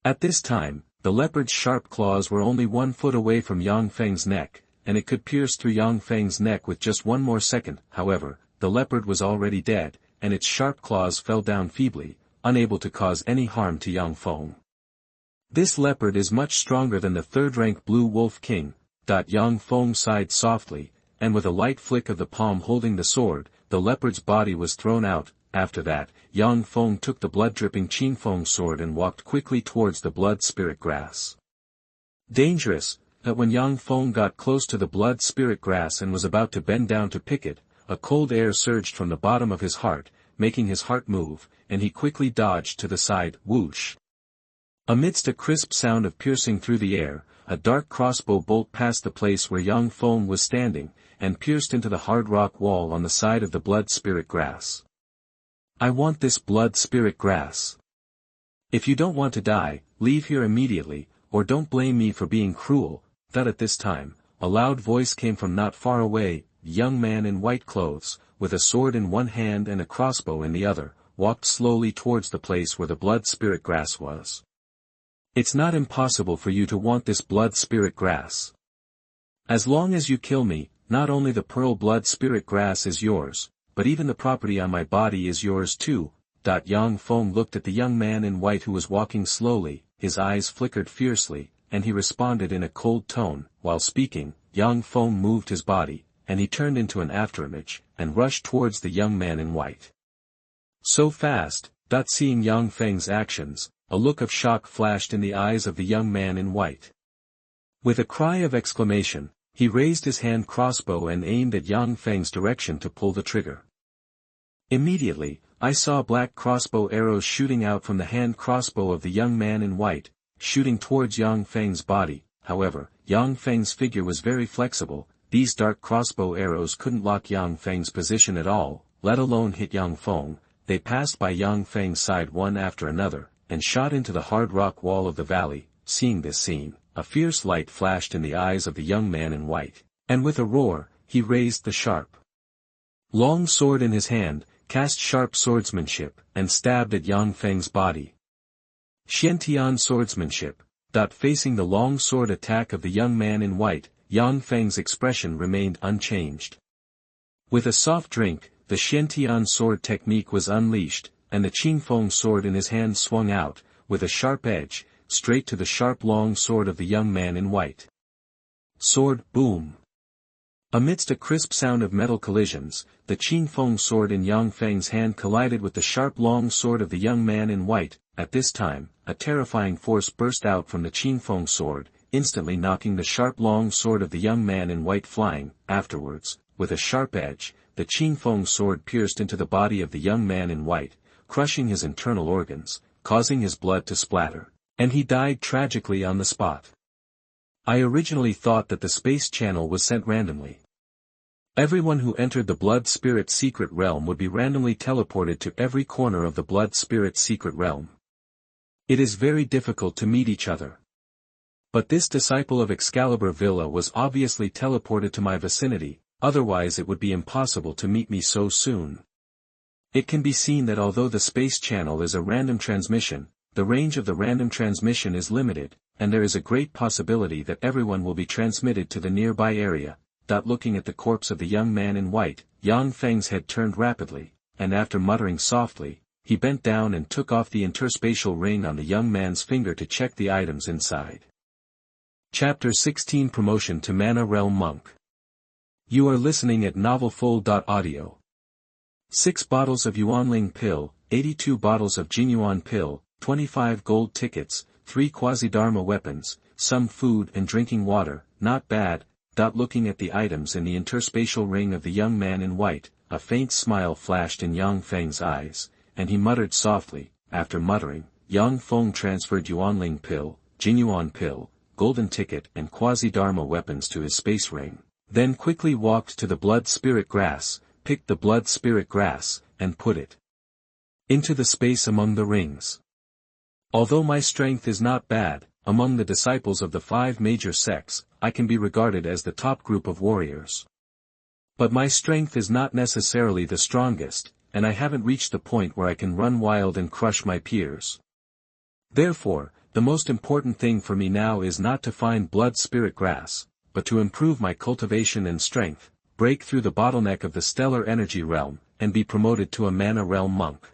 At this time, the leopard's sharp claws were only 1 foot away from Yang Feng's neck, and it could pierce through Yang Feng's neck with just 1 more second. However, the leopard was already dead, and its sharp claws fell down feebly, unable to cause any harm to Yang Feng. This leopard is much stronger than the third-rank Blue Wolf King. Yang Feng sighed softly, and with a light flick of the palm holding the sword, the leopard's body was thrown out. After that, Yang Feng took the blood-dripping Qin Feng sword and walked quickly towards the blood spirit grass. Dangerous. When Yang Feng got close to the blood spirit grass and was about to bend down to pick it, a cold air surged from the bottom of his heart, making his heart move, and he quickly dodged to the side. Whoosh! Amidst a crisp sound of piercing through the air, a dark crossbow bolt passed the place where Yang Feng was standing, and pierced into the hard rock wall on the side of the blood spirit grass. "I want this blood spirit grass. If you don't want to die, leave here immediately, or don't blame me for being cruel." At this time, a loud voice came from not far away. A young man in white clothes, with a sword in one hand and a crossbow in the other, walked slowly towards the place where the blood spirit grass was. "It's not impossible for you to want this blood spirit grass. As long as you kill me, not only the pearl blood spirit grass is yours, but even the property on my body is yours too. Yang Feng looked at the young man in white who was walking slowly, his eyes flickered fiercely, and he responded in a cold tone. While speaking, Yang Feng moved his body, and he turned into an afterimage, and rushed towards the young man in white. So fast, seeing Yang Feng's actions, a look of shock flashed in the eyes of the young man in white. With a cry of exclamation, he raised his hand crossbow and aimed at Yang Feng's direction to pull the trigger. Immediately, I saw black crossbow arrows shooting out from the hand crossbow of the young man in white, shooting towards Yang Feng's body. However, Yang Feng's figure was very flexible. These dark crossbow arrows couldn't lock Yang Feng's position at all, let alone hit Yang Feng. They passed by Yang Feng's side one after another, and shot into the hard rock wall of the valley. Seeing this scene, a fierce light flashed in the eyes of the young man in white, and with a roar, he raised the sharp, long sword in his hand, cast sharp swordsmanship, and stabbed at Yang Feng's body. Xiantian swordsmanship. Facing the long sword attack of the young man in white, Yang Feng's expression remained unchanged. With a soft drink, the Xiantian sword technique was unleashed, and the Qingfeng sword in his hand swung out, with a sharp edge, straight to the sharp long sword of the young man in white. Sword, boom. Amidst a crisp sound of metal collisions, the Qingfeng sword in Yang Feng's hand collided with the sharp long sword of the young man in white. At this time, a terrifying force burst out from the Qingfeng sword, instantly knocking the sharp long sword of the young man in white flying. Afterwards, with a sharp edge, the Qingfeng sword pierced into the body of the young man in white, crushing his internal organs, causing his blood to splatter, and he died tragically on the spot. I originally thought that the space channel was sent randomly. Everyone who entered the Blood Spirit Secret Realm would be randomly teleported to every corner of the Blood Spirit Secret Realm. It is very difficult to meet each other. But this disciple of Excalibur Villa was obviously teleported to my vicinity, otherwise it would be impossible to meet me so soon. It can be seen that although the space channel is a random transmission, the range of the random transmission is limited, and there is a great possibility that everyone will be transmitted to the nearby area. Looking at the corpse of the young man in white, Yang Feng's head turned rapidly, and after muttering softly, he bent down and took off the interspatial ring on the young man's finger to check the items inside. Chapter 16 Promotion to Mana Realm Monk. You are listening at thousand-fold.Audio. 6 bottles of Xuanling pill, 82 bottles of Xuanhuan pill, 25 gold tickets, 3 quasi-dharma weapons, some food and drinking water, not bad. Looking at the items in the interspatial ring of the young man in white, a faint smile flashed in Yang Feng's eyes, and he muttered softly. After muttering, Yang Feng transferred Xuanling pill, Xuanhuan pill, golden ticket and quasi-dharma weapons to his space ring, then quickly walked to the blood spirit grass, picked the blood spirit grass, and put it into the space among the rings. Although my strength is not bad, among the disciples of the 5 major sects, I can be regarded as the top group of warriors. But my strength is not necessarily the strongest, and I haven't reached the point where I can run wild and crush my peers. Therefore, the most important thing for me now is not to find blood spirit grass, but to improve my cultivation and strength, break through the bottleneck of the stellar energy realm, and be promoted to a mana realm monk.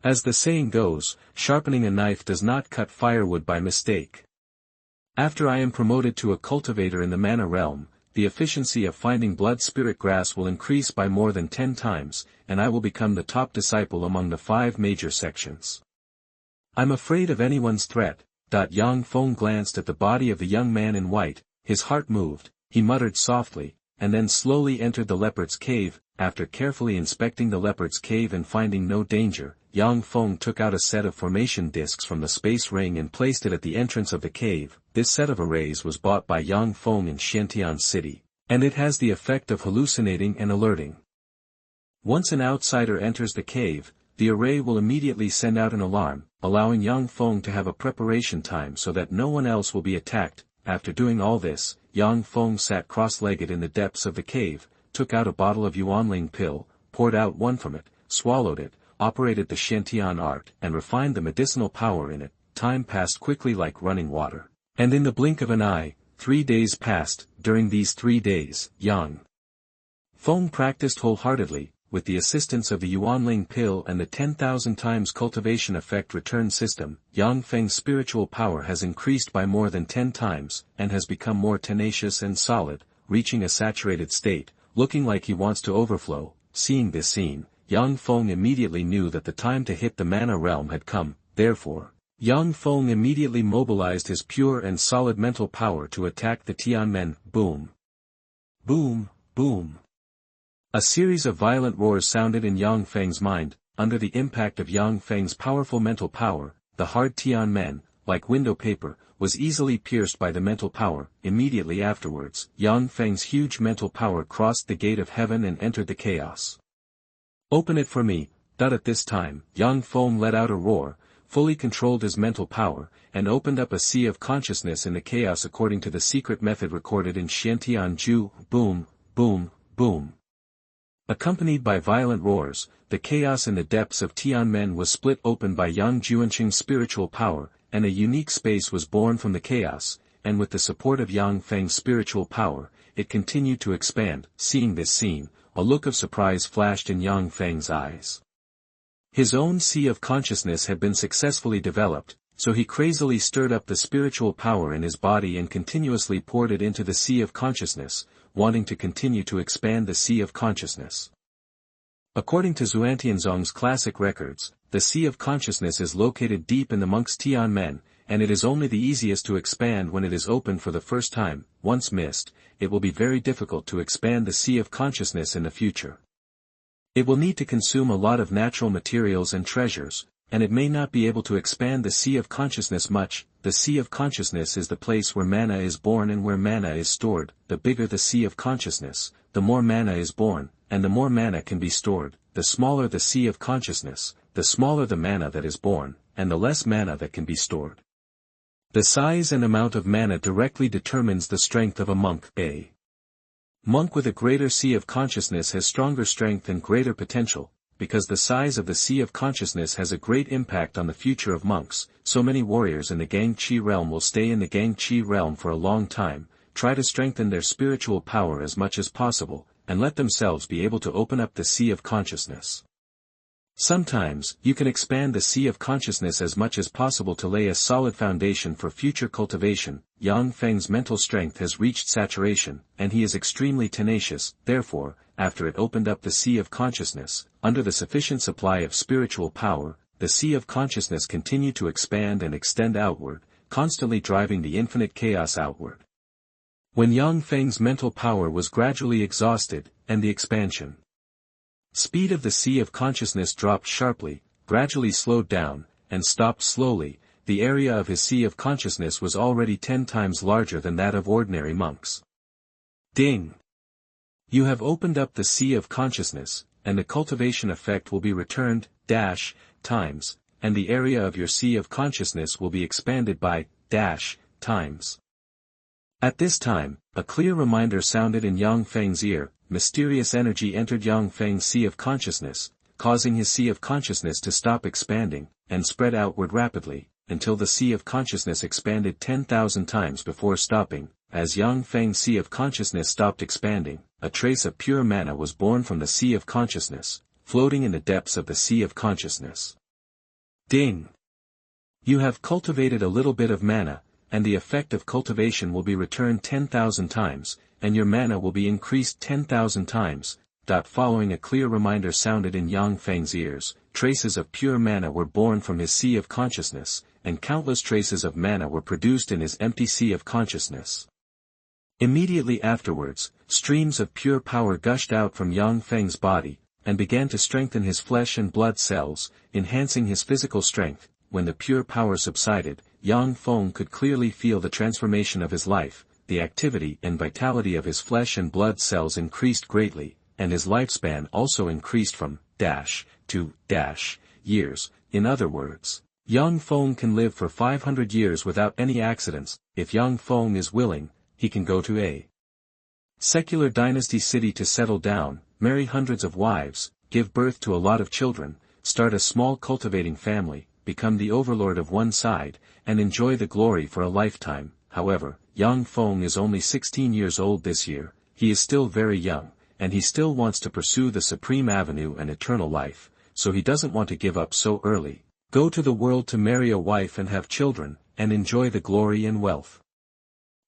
As the saying goes, sharpening a knife does not cut firewood by mistake. After I am promoted to a cultivator in the mana realm, the efficiency of finding blood spirit grass will increase by more than 10 times, and I will become the top disciple among the 5 major sections. I'm afraid of anyone's threat. Yang Feng glanced at the body of the young man in white, his heart moved, he muttered softly, and then slowly entered the leopard's cave. After carefully inspecting the leopard's cave and finding no danger, Yang Feng took out a set of formation discs from the space ring and placed it at the entrance of the cave. This set of arrays was bought by Yang Feng in Xiantian City, and it has the effect of hallucinating and alerting. Once an outsider enters the cave, the array will immediately send out an alarm, allowing Yang Feng to have a preparation time so that no one else will be attacked. After doing all this, Yang Feng sat cross-legged in the depths of the cave, took out a bottle of Xuanling pill, poured out one from it, swallowed it, operated the Xiantian art, and refined the medicinal power in it. Time passed quickly like running water, and in the blink of an eye, 3 days passed. During these 3 days, Yang Feng practiced wholeheartedly, with the assistance of the Yuanling pill and the 10,000 times cultivation effect return system, Yang Feng's spiritual power has increased by more than 10 times, and has become more tenacious and solid, reaching a saturated state, looking like he wants to overflow. Seeing this scene, Yang Feng immediately knew that the time to hit the mana realm had come, therefore, Yang Feng immediately mobilized his pure and solid mental power to attack the Tianmen. Boom! Boom! Boom! A series of violent roars sounded in Yang Feng's mind. Under the impact of Yang Feng's powerful mental power, the hard Tianmen, like window paper, was easily pierced by the mental power. Immediately afterwards, Yang Feng's huge mental power crossed the gate of heaven and entered the chaos. Open it for me. At this time, Yang Feng let out a roar, fully controlled his mental power, and opened up a sea of consciousness in the chaos according to the secret method recorded in Xiantian Ju. Boom, boom, boom. Accompanied by violent roars, the chaos in the depths of Tianmen was split open by Yang Juanqing's spiritual power, and a unique space was born from the chaos, and with the support of Yang Feng's spiritual power, it continued to expand. Seeing this scene, a look of surprise flashed in Yang Feng's eyes. His own sea of consciousness had been successfully developed, so he crazily stirred up the spiritual power in his body and continuously poured it into the sea of consciousness, wanting to continue to expand the sea of consciousness. According to Xuanhuan's classic records, the sea of consciousness is located deep in the monk's Tianmen, and it is only the easiest to expand when it is open for the first time. Once missed, it will be very difficult to expand the sea of consciousness in the future. It will need to consume a lot of natural materials and treasures, and it may not be able to expand the sea of consciousness much. The sea of consciousness is the place where mana is born and where mana is stored. The bigger the sea of consciousness, the more mana is born, and the more mana can be stored. The smaller the sea of consciousness, the smaller the mana that is born, and the less mana that can be stored. The size and amount of mana directly determines the strength of a monk. A monk with a greater sea of consciousness has stronger strength and greater potential. Because the size of the sea of consciousness has a great impact on the future of monks, so many warriors in the Gangqi realm will stay in the Gangqi realm for a long time, try to strengthen their spiritual power as much as possible, and let themselves be able to open up the sea of consciousness. Sometimes, you can expand the sea of consciousness as much as possible to lay a solid foundation for future cultivation. Yang Feng's mental strength has reached saturation, and he is extremely tenacious. Therefore, after it opened up the sea of consciousness, under the sufficient supply of spiritual power, the sea of consciousness continued to expand and extend outward, constantly driving the infinite chaos outward. When Yang Feng's mental power was gradually exhausted, and the expansion speed of the sea of consciousness dropped sharply, gradually slowed down, and stopped slowly, the area of his sea of consciousness was already 10 times larger than that of ordinary monks. Ding! You have opened up the sea of consciousness, and the cultivation effect will be returned, times, and the area of your sea of consciousness will be expanded by, times. At this time, a clear reminder sounded in Yang Feng's ear. Mysterious energy entered Yang Feng's sea of consciousness, causing his sea of consciousness to stop expanding, and spread outward rapidly, until the sea of consciousness expanded 10,000 times before stopping. As Yang Feng's sea of consciousness stopped expanding, a trace of pure mana was born from the sea of consciousness, floating in the depths of the sea of consciousness. Ding! You have cultivated a little bit of mana, and the effect of cultivation will be returned 10,000 times, and your mana will be increased 10,000 times. Following a clear reminder sounded in Yang Feng's ears, traces of pure mana were born from his sea of consciousness, and countless traces of mana were produced in his empty sea of consciousness. Immediately afterwards, streams of pure power gushed out from Yang Feng's body, and began to strengthen his flesh and blood cells, enhancing his physical strength. When the pure power subsided, Yang Feng could clearly feel the transformation of his life. The activity and vitality of his flesh and blood cells increased greatly, and his lifespan also increased from to years. In other words, Yang Feng can live for 500 years without any accidents. If Yang Feng is willing, he can go to a secular dynasty city to settle down, marry hundreds of wives, give birth to a lot of children, start a small cultivating family, become the overlord of one side, and enjoy the glory for a lifetime. However, Yang Feng is only 16 years old this year. He is still very young, and he still wants to pursue the supreme avenue and eternal life, so he doesn't want to give up so early, go to the world to marry a wife and have children, and enjoy the glory and wealth.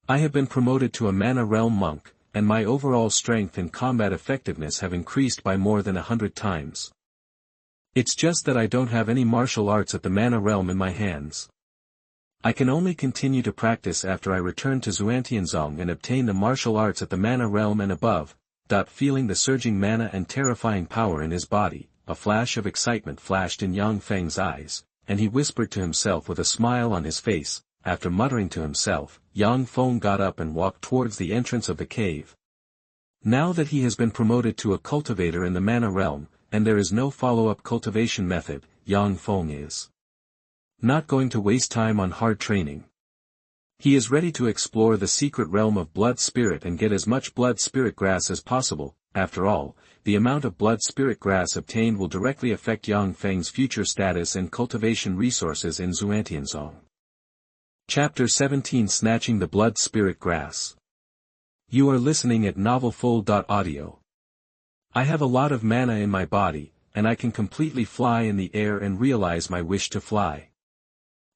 I have been promoted to a mana realm monk, and my overall strength and combat effectiveness have increased by more than 100 times. It's just that I don't have any martial arts at the mana realm in my hands. I can only continue to practice after I return to Xuanhuan and obtain the martial arts at the mana realm and above. Feeling the surging mana and terrifying power in his body, a flash of excitement flashed in Yang Feng's eyes, and he whispered to himself with a smile on his face. After muttering to himself, Yang Feng got up and walked towards the entrance of the cave. Now that he has been promoted to a cultivator in the mana realm, and there is no follow-up cultivation method, Yang Feng is not going to waste time on hard training. He is ready to explore the secret realm of blood spirit and get as much blood spirit grass as possible. After all, the amount of blood spirit grass obtained will directly affect Yang Feng's future status and cultivation resources in Xuanhuan. Chapter 17 Snatching the Blood Spirit Grass. You are listening at thousand-fold.Audio. I have a lot of mana in my body, and I can completely fly in the air and realize my wish to fly.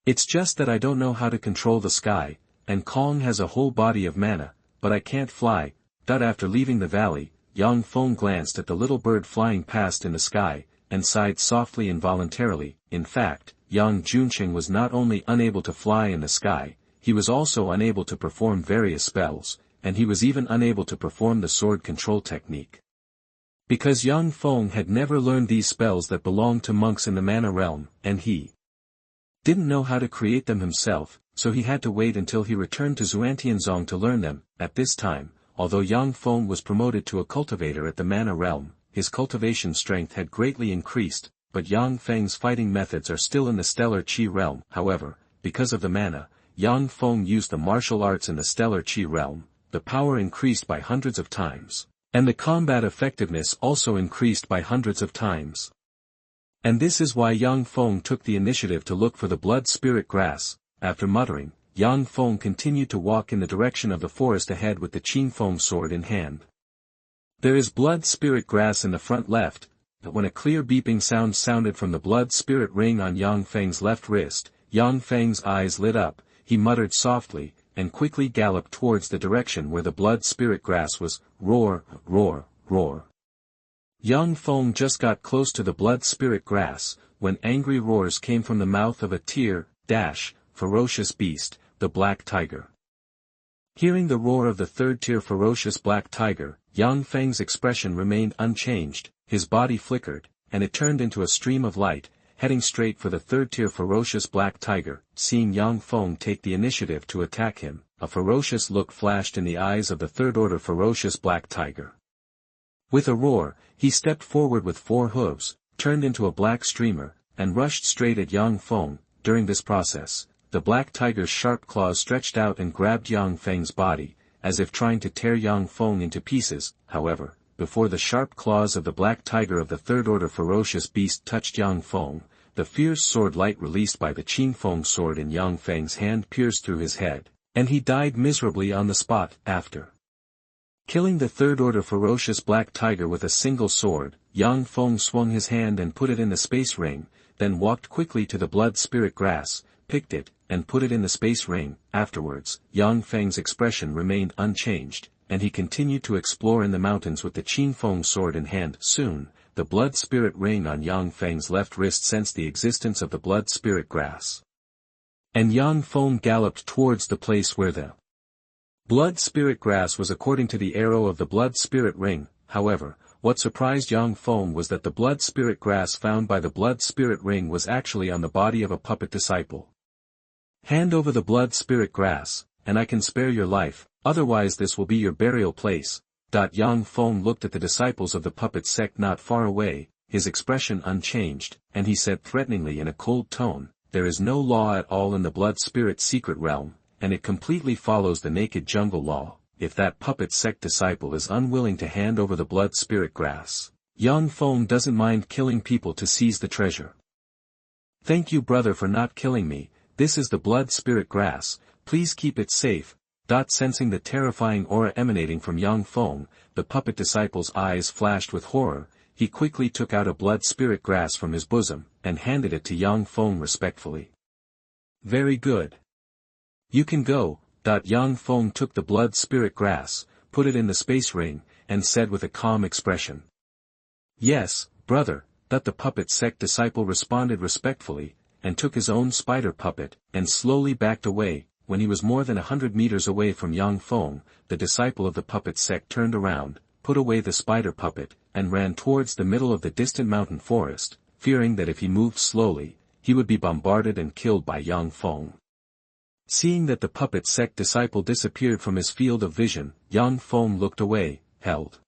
It's just that I don't know how to control the sky, and Kong has a whole body of mana, but I can't fly. After leaving the valley, Yang Feng glanced at the little bird flying past in the sky, and sighed softly involuntarily. In fact, Yang Junqing was not only unable to fly in the sky, he was also unable to perform various spells, and he was even unable to perform the sword control technique. Because Yang Feng had never learned these spells that belonged to monks in the mana realm, and he didn't know how to create them himself, so he had to wait until he returned to Xuanhuan to learn them. At this time, although Yang Feng was promoted to a cultivator at the mana realm, his cultivation strength had greatly increased, but Yang Feng's fighting methods are still in the stellar Qi realm. However, because of the mana, Yang Feng used the martial arts in the stellar Qi realm, the power increased by hundreds of times, and the combat effectiveness also increased by hundreds of times. And this is why Yang Feng took the initiative to look for the blood spirit grass. After muttering, Yang Feng continued to walk in the direction of the forest ahead with the Qin Feng sword in hand. There is blood spirit grass in the front left, but when a clear beeping sound sounded from the blood spirit ring on Yang Feng's left wrist, Yang Feng's eyes lit up, he muttered softly, and quickly galloped towards the direction where the blood spirit grass was. Roar, roar, roar. Yang Feng just got close to the blood spirit grass, when angry roars came from the mouth of a ferocious beast, the black tiger. Hearing the roar of the third-tier ferocious black tiger, Yang Feng's expression remained unchanged, his body flickered, and it turned into a stream of light, heading straight for the third-tier ferocious black tiger. Seeing Yang Feng take the initiative to attack him, a ferocious look flashed in the eyes of the third-order ferocious black tiger. With a roar, he stepped forward with 4 hooves, turned into a black streamer, and rushed straight at Yang Feng. During this process, the black tiger's sharp claws stretched out and grabbed Yang Feng's body, as if trying to tear Yang Feng into pieces. However, before the sharp claws of the black tiger of the third-order ferocious beast touched Yang Feng, the fierce sword light released by the Qin Feng sword in Yang Feng's hand pierced through his head, and he died miserably on the spot. After killing the third-order ferocious black tiger with a single sword, Yang Feng swung his hand and put it in the space ring, then walked quickly to the blood spirit grass, picked it, and put it in the space ring. Afterwards, Yang Feng's expression remained unchanged, and he continued to explore in the mountains with the Qin Feng sword in hand. Soon, the blood spirit ring on Yang Feng's left wrist sensed the existence of the blood spirit grass. And Yang Feng galloped towards the place where the blood spirit grass was according to the arrow of the blood spirit ring. However, what surprised Yang Feng was that the blood spirit grass found by the blood spirit ring was actually on the body of a puppet disciple. Hand over the blood spirit grass, and I can spare your life, otherwise this will be your burial place. Yang Feng looked at the disciples of the puppet sect not far away, his expression unchanged, and he said threateningly in a cold tone, "There is no law at all in the blood spirit secret realm, and it completely follows the naked jungle law. If that puppet sect disciple is unwilling to hand over the blood spirit grass, Yang Feng doesn't mind killing people to seize the treasure." "Thank you, brother, for not killing me. This is the blood spirit grass, please keep it safe." Sensing the terrifying aura emanating from young Feng, the puppet disciple's eyes flashed with horror. He quickly took out a blood spirit grass from his bosom, and handed it to young Feng respectfully. Very good. You can go. Young Feng took the blood spirit grass, put it in the space ring, and said with a calm expression. Yes, brother. The puppet sect disciple responded respectfully, and took his own spider puppet, and slowly backed away. When he was more than 100 meters away from young Feng, the disciple of the puppet sect turned around, put away the spider puppet, and ran towards the middle of the distant mountain forest, fearing that if he moved slowly, he would be bombarded and killed by young Feng. Seeing that the puppet sect disciple disappeared from his field of vision, young Feng looked away, held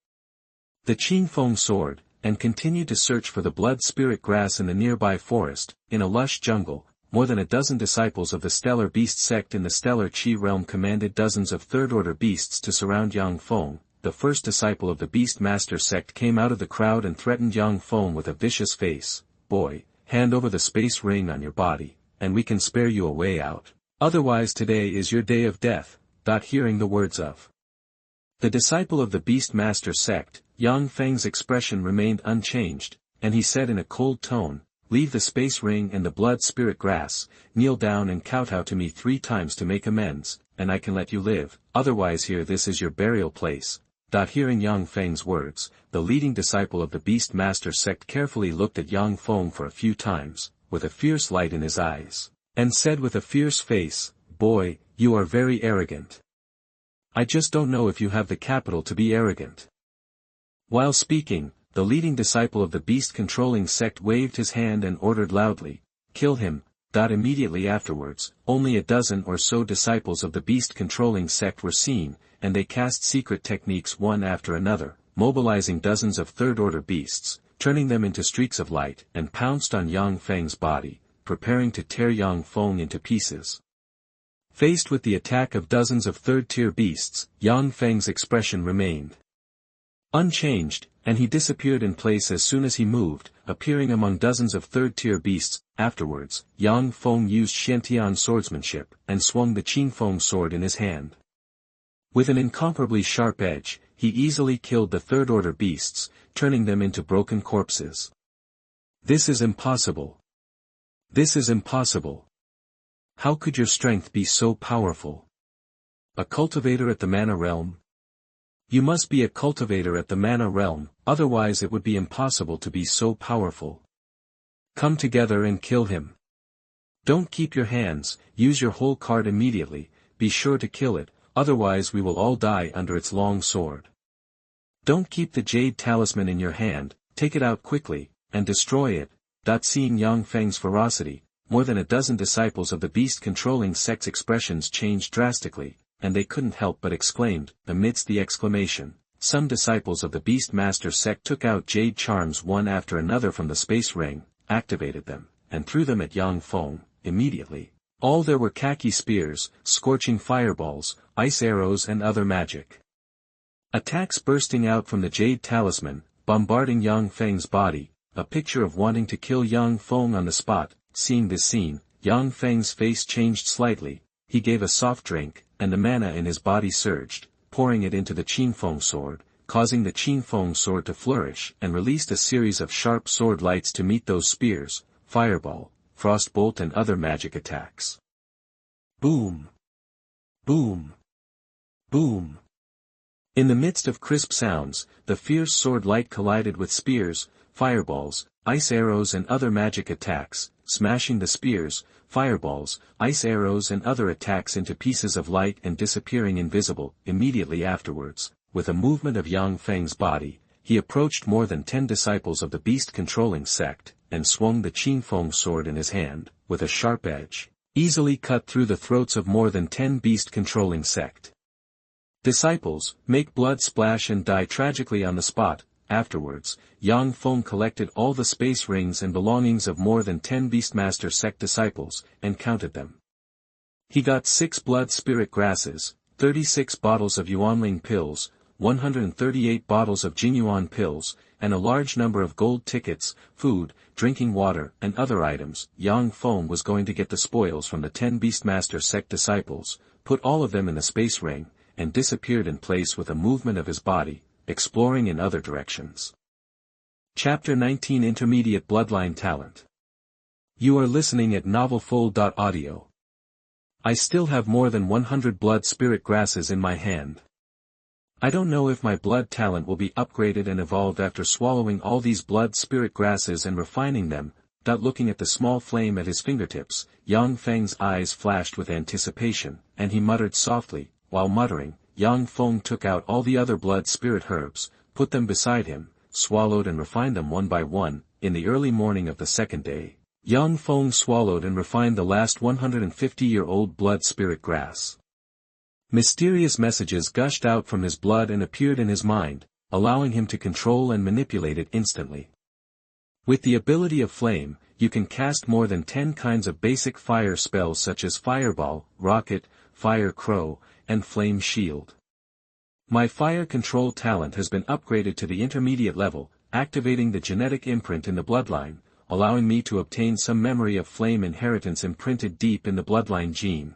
the Qing Feng sword, and continued to search for the blood spirit grass in the nearby forest. In a lush jungle, more than a dozen disciples of the stellar beast sect in the stellar Qi realm commanded dozens of third-order beasts to surround young Feng. The first disciple of the beast master sect came out of the crowd and threatened young Feng with a vicious face. Boy, hand over the space ring on your body, and we can spare you a way out. Otherwise today is your day of death. Hearing the words of the disciple of the beast master sect, young Feng's expression remained unchanged, and he said in a cold tone, leave the space ring and the blood spirit grass, kneel down and kowtow to me 3 times to make amends, and I can let you live, otherwise here this is your burial place. Hearing young Feng's words, the leading disciple of the beast master sect carefully looked at young Feng for a few times, with a fierce light in his eyes, and said with a fierce face, boy, you are very arrogant. I just don't know if you have the capital to be arrogant. While speaking, the leading disciple of the beast-controlling sect waved his hand and ordered loudly, kill him. Immediately afterwards, only a dozen or so disciples of the beast-controlling sect were seen, and they cast secret techniques one after another, mobilizing dozens of third-order beasts, turning them into streaks of light, and pounced on young Feng's body, preparing to tear young Feng into pieces. Faced with the attack of dozens of third-tier beasts, young Feng's expression remained unchanged, and he disappeared in place as soon as he moved, appearing among dozens of third-tier beasts. Afterwards, young Feng used Xiantian swordsmanship, and swung the Qing Feng sword in his hand. With an incomparably sharp edge, he easily killed the third-order beasts, turning them into broken corpses. This is impossible. This is impossible. How could your strength be so powerful? A cultivator at the mana realm? You must be a cultivator at the mana realm, otherwise it would be impossible to be so powerful. Come together and kill him. Don't keep your hands, use your whole card immediately, be sure to kill it, otherwise we will all die under its long sword. Don't keep the jade talisman in your hand, take it out quickly, and destroy it. Seeing young Feng's ferocity, more than a dozen disciples of the beast-controlling sect's expressions changed drastically, and they couldn't help but exclaimed. Amidst the exclamation, some disciples of the beast master sect took out jade charms one after another from the space ring, activated them, and threw them at young Feng. Immediately, all there were khaki spears, scorching fireballs, ice arrows and other magic attacks bursting out from the jade talisman, bombarding young Feng's body, a picture of wanting to kill young Feng on the spot. Seeing this scene, young Feng's face changed slightly, he gave a soft drink, and the mana in his body surged, pouring it into the Qing Feng sword, causing the Qing Feng sword to flourish, and released a series of sharp sword lights to meet those spears, fireball, frostbolt and other magic attacks. Boom! Boom! Boom! In the midst of crisp sounds, the fierce sword light collided with spears, fireballs, ice arrows and other magic attacks, smashing the spears, fireballs, ice arrows and other attacks into pieces of light and disappearing invisible. Immediately afterwards, with a movement of young Feng's body, he approached more than 10 disciples of the beast-controlling sect, and swung the Qing Feng sword in his hand, with a sharp edge, easily cut through the throats of more than 10 beast-controlling sect disciples, make blood splash and die tragically on the spot. Afterwards, young Feng collected all the space rings and belongings of more than 10 Beastmaster sect disciples, and counted them. He got 6 blood spirit grasses, 36 bottles of Xuanhuan pills, 138 bottles of Xuanhuan pills, and a large number of gold tickets, food, drinking water and other items. Young Feng was going to get the spoils from the 10 Beastmaster sect disciples, put all of them in the space ring, and disappeared in place with a movement of his body, exploring in other directions. Chapter 19 Intermediate Bloodline Talent. You are listening at thousand-fold.Audio. I still have more than 100 blood spirit grasses in my hand. I don't know if my blood talent will be upgraded and evolved after swallowing all these blood spirit grasses and refining them. Looking at the small flame at his fingertips, Yang Feng's eyes flashed with anticipation, and he muttered softly. While muttering, Yang Feng took out all the other blood spirit herbs, put them beside him, swallowed and refined them one by one. In the early morning of the second day, Yang Feng swallowed and refined the last 150-year-old blood spirit grass. Mysterious messages gushed out from his blood and appeared in his mind, allowing him to control and manipulate it instantly. With the ability of flame, you can cast more than 10 kinds of basic fire spells such as Fireball, Rocket, Fire Crow, and Flame Shield. My fire control talent has been upgraded to the intermediate level, activating the genetic imprint in the bloodline, allowing me to obtain some memory of flame inheritance imprinted deep in the bloodline gene.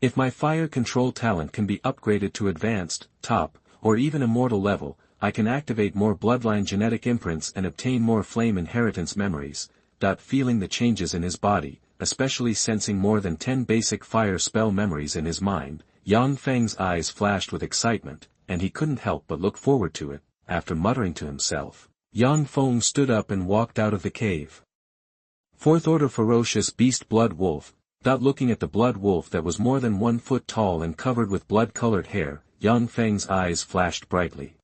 If my fire control talent can be upgraded to advanced, top, or even immortal level, I can activate more bloodline genetic imprints and obtain more flame inheritance memories. Feeling the changes in his body, especially sensing more than 10 basic fire spell memories in his mind, Yang Feng's eyes flashed with excitement, and he couldn't help but look forward to it. After muttering to himself, Yang Feng stood up and walked out of the cave. Fourth Order Ferocious Beast Blood Wolf. Looking at the blood wolf that was more than 1 foot tall and covered with blood-colored hair, Yang Feng's eyes flashed brightly.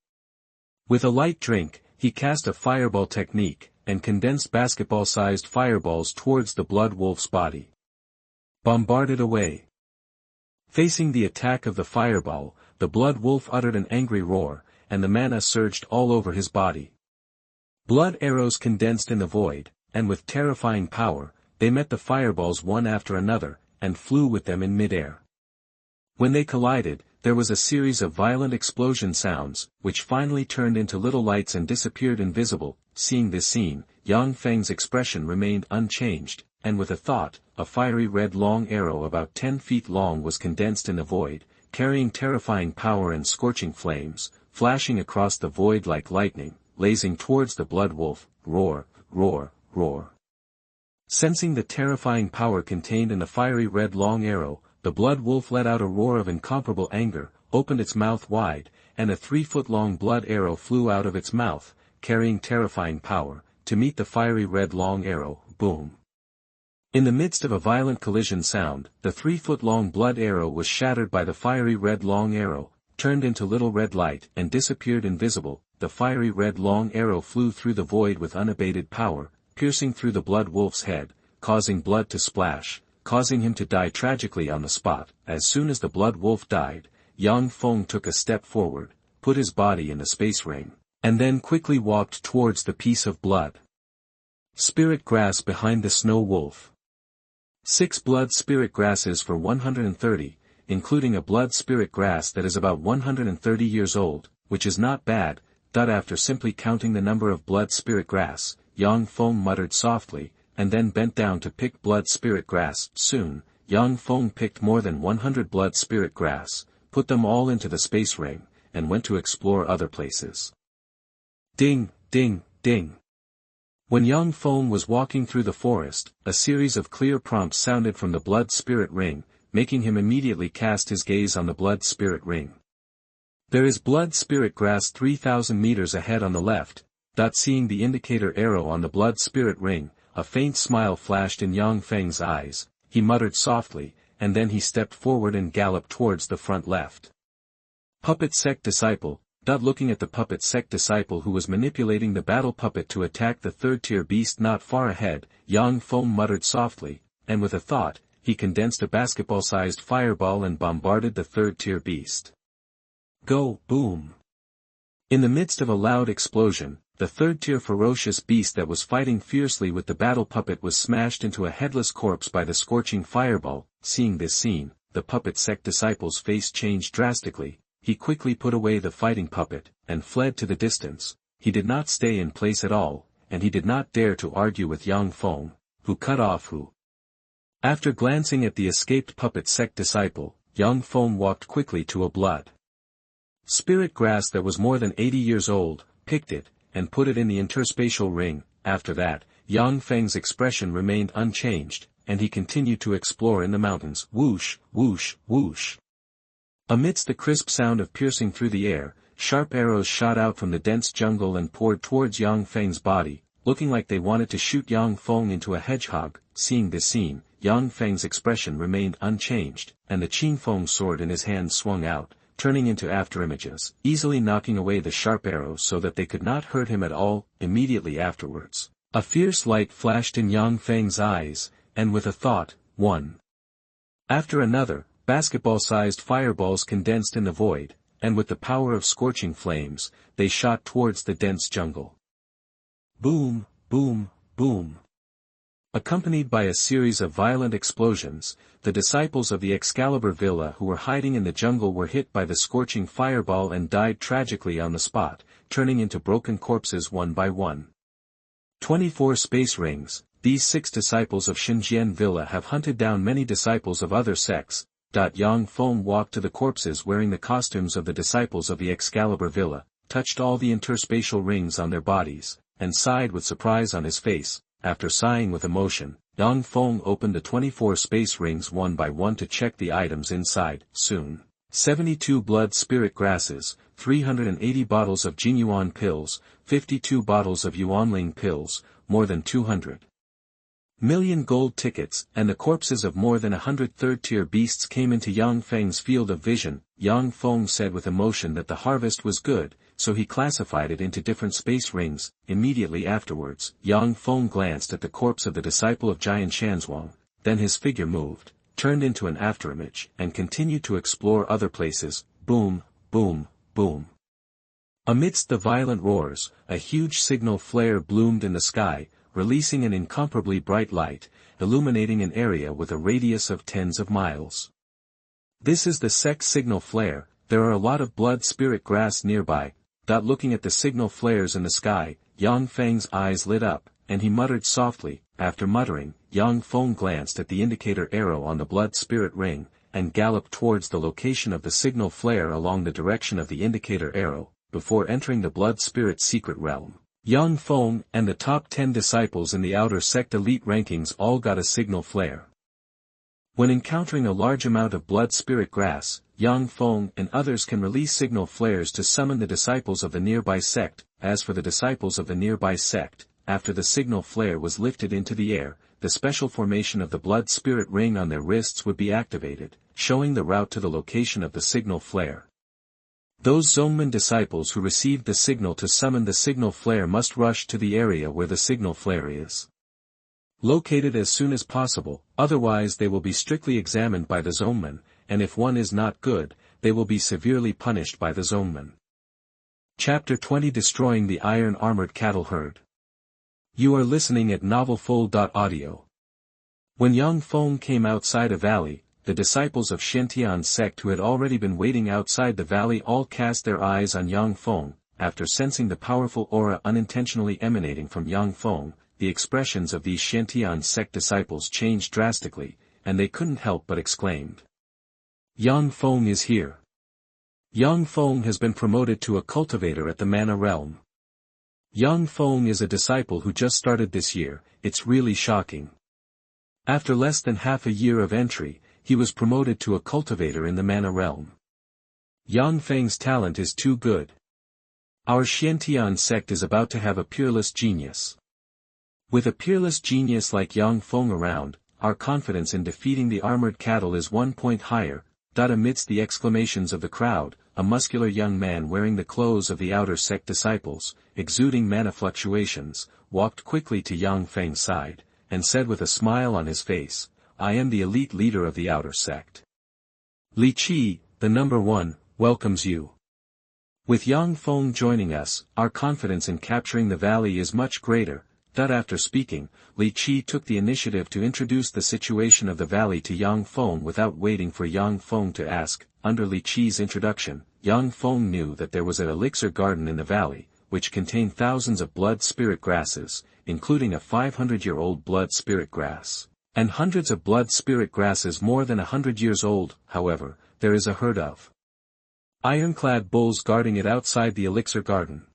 With a light drink, he cast a fireball technique, and condensed basketball-sized fireballs towards the blood wolf's body. Bombarded away. Facing the attack of the fireball, the blood wolf uttered an angry roar, and the mana surged all over his body. Blood arrows condensed in the void, and with terrifying power, they met the fireballs one after another, and flew with them in midair. When they collided, there was a series of violent explosion sounds, which finally turned into little lights and disappeared invisible. Seeing this scene, Yang Feng's expression remained unchanged, and with a thought, a fiery red long arrow about 10 feet long was condensed in the void, carrying terrifying power and scorching flames, flashing across the void like lightning, blazing towards the blood wolf. Roar, roar, roar. Sensing the terrifying power contained in the fiery red long arrow, the blood wolf let out a roar of incomparable anger, opened its mouth wide, and a 3-foot-long blood arrow flew out of its mouth, carrying terrifying power, to meet the fiery red long arrow. Boom. In the midst of a violent collision sound, the 3-foot-long blood arrow was shattered by the fiery red long arrow, turned into little red light and disappeared invisible. The fiery red long arrow flew through the void with unabated power, piercing through the blood wolf's head, causing blood to splash, causing him to die tragically on the spot. As soon as the blood wolf died, Yang Feng took a step forward, put his body in the space ring, and then quickly walked towards the piece of blood spirit grass behind the snow wolf. 6 blood spirit grasses for 130, including a blood spirit grass that is about 130 years old, which is not bad. After simply counting the number of blood spirit grass, Yang Feng muttered softly, and then bent down to pick blood spirit grass. Soon, Yang Feng picked more than 100 blood spirit grass, put them all into the space ring, and went to explore other places. Ding, ding, ding. When Yang Feng was walking through the forest, a series of clear prompts sounded from the blood spirit ring, making him immediately cast his gaze on the blood spirit ring. There is blood spirit grass 3,000 meters ahead on the left. Seeing the indicator arrow on the blood spirit ring, a faint smile flashed in Yang Feng's eyes. He muttered softly, and then he stepped forward and galloped towards the front left. Puppet Sect Disciple. Looking at the Puppet Sect Disciple who was manipulating the battle puppet to attack the third-tier beast not far ahead, Yang Feng muttered softly, and with a thought, he condensed a basketball-sized fireball and bombarded the third-tier beast. Go, boom! In the midst of a loud explosion, the third-tier ferocious beast that was fighting fiercely with the battle puppet was smashed into a headless corpse by the scorching fireball. Seeing this scene, the Puppet Sect Disciple's face changed drastically. He quickly put away the fighting puppet, and fled to the distance. He did not stay in place at all, and he did not dare to argue with Yang Feng, who cut off. After glancing at the escaped Puppet Sect Disciple, young Feng walked quickly to a blood spirit grass that was more than 80 years old, picked it, and put it in the interspatial ring. After that, young Feng's expression remained unchanged, and he continued to explore in the mountains. Whoosh, whoosh, whoosh. Amidst the crisp sound of piercing through the air, sharp arrows shot out from the dense jungle and poured towards Yang Feng's body, looking like they wanted to shoot Yang Feng into a hedgehog. Seeing this scene, Yang Feng's expression remained unchanged, and the Qin Feng sword in his hand swung out, turning into afterimages, easily knocking away the sharp arrows so that they could not hurt him at all. Immediately afterwards, a fierce light flashed in Yang Feng's eyes, and with a thought, one after another, basketball-sized fireballs condensed in the void, and with the power of scorching flames, they shot towards the dense jungle. Boom, boom, boom. Accompanied by a series of violent explosions, the disciples of the Excalibur Villa who were hiding in the jungle were hit by the scorching fireball and died tragically on the spot, turning into broken corpses one by one. 24 space rings. These 6 disciples of Xinjian Villa have hunted down many disciples of other sects. Yang Feng walked to the corpses wearing the costumes of the disciples of the Excalibur Villa, touched all the interspatial rings on their bodies, and sighed with surprise on his face. After sighing with emotion, Yang Feng opened the 24 space rings one by one to check the items inside. Soon, 72 blood spirit grasses, 380 bottles of Xuanhuan pills, 52 bottles of Yuanling pills, more than 200 million gold tickets, and the corpses of more than 100 third-tier beasts came into Yang Feng's field of vision. Yang Feng said with emotion that the harvest was good, so he classified it into different space rings. Immediately afterwards, Yang Feng glanced at the corpse of the disciple of giant Xuanhuan, then his figure moved, turned into an afterimage, and continued to explore other places. Boom, boom, boom. Amidst the violent roars, a huge signal flare bloomed in the sky, releasing an incomparably bright light, illuminating an area with a radius of tens of miles. This is the sect signal flare. There are a lot of blood spirit grass nearby. Looking at the signal flares in the sky, Yang Feng's eyes lit up, and he muttered softly. After muttering, Yang Feng glanced at the indicator arrow on the blood spirit ring, and galloped towards the location of the signal flare along the direction of the indicator arrow, before entering the blood spirit secret realm. Yang Feng and the top 10 disciples in the outer sect elite rankings all got a signal flare. When encountering a large amount of blood spirit grass, Yang Feng and others can release signal flares to summon the disciples of the nearby sect. As for the disciples of the nearby sect, after the signal flare was lifted into the air, the special formation of the blood spirit ring on their wrists would be activated, showing the route to the location of the signal flare. Those Zongmen disciples who received the signal to summon the signal flare must rush to the area where the signal flare is located as soon as possible, otherwise they will be strictly examined by the Zongmen, and if one is not good, they will be severely punished by the Zongmen. Chapter 20 Destroying the Iron Armored Cattle Herd. You are listening at thousand-fold.Audio. When Yang Feng came outside a valley, the disciples of Xintian's sect who had already been waiting outside the valley all cast their eyes on Yang Feng. After sensing the powerful aura unintentionally emanating from Yang Feng, the expressions of these Xintian sect disciples changed drastically, and they couldn't help but exclaimed. Yang Feng is here. Yang Feng has been promoted to a cultivator at the Mana realm. Yang Feng is a disciple who just started this year. It's really shocking. After less than half a year of entry, he was promoted to a cultivator in the Mana realm. Yang Feng's talent is too good. Our Xintian sect is about to have a peerless genius. With a peerless genius like Yang Feng around, our confidence in defeating the armored cattle is 1 point higher. Amidst the exclamations of the crowd, a muscular young man wearing the clothes of the outer sect disciples, exuding mana fluctuations, walked quickly to Yang Feng's side, and said with a smile on his face, I am the elite leader of the outer sect. Li Qi, the number 1, welcomes you. With Yang Feng joining us, our confidence in capturing the valley is much greater. After speaking, Li Qi took the initiative to introduce the situation of the valley to Yang Feng without waiting for Yang Feng to ask. Under Li Qi's introduction, Yang Feng knew that there was an elixir garden in the valley, which contained thousands of blood spirit grasses, including a 500-year-old blood spirit grass, and hundreds of blood spirit grasses more than 100 years old. However, there is a herd of ironclad bulls guarding it outside the elixir garden.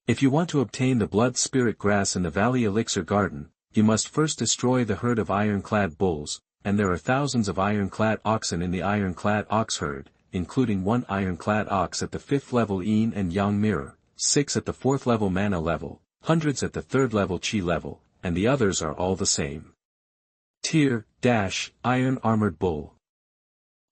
If you want to obtain the blood spirit grass in the valley elixir garden, you must first destroy the herd of ironclad bulls, and there are thousands of ironclad oxen in the ironclad ox herd, including 1 ironclad ox at the 5th level yin and yang mirror, 6 at the 4th level mana level, hundreds at the 3rd level chi level, and the others are all the same. Tier, Iron Armored Bull.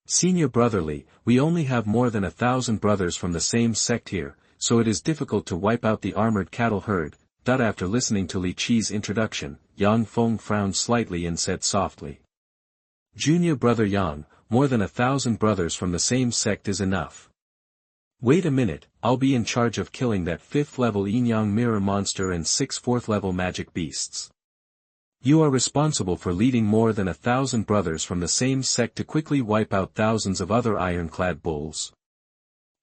Senior Brotherly, we only have more than 1,000 brothers from the same sect here, so it is difficult to wipe out the armored cattle herd. After listening to Li Qi's introduction, Yang Feng frowned slightly and said softly. Junior Brother Yang, more than 1,000 brothers from the same sect is enough. Wait a minute, I'll be in charge of killing that 5th level yin-yang mirror monster and 6 4th level magic beasts. You are responsible for leading more than 1,000 brothers from the same sect to quickly wipe out thousands of other ironclad bulls.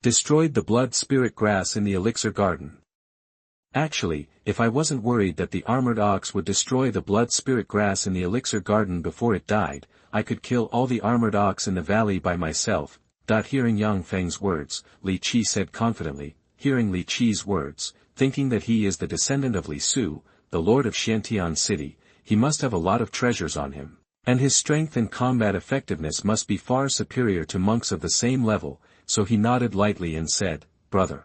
Destroyed the blood spirit grass in the elixir garden. Actually, if I wasn't worried that the armored ox would destroy the blood spirit grass in the elixir garden before it died, I could kill all the armored ox in the valley by myself. Hearing Yang Feng's words, Li Qi said confidently, hearing Li Qi's words, thinking that he is the descendant of Li Su, the lord of Xiantian city, he must have a lot of treasures on him, and his strength and combat effectiveness must be far superior to monks of the same level, so he nodded lightly and said, Brother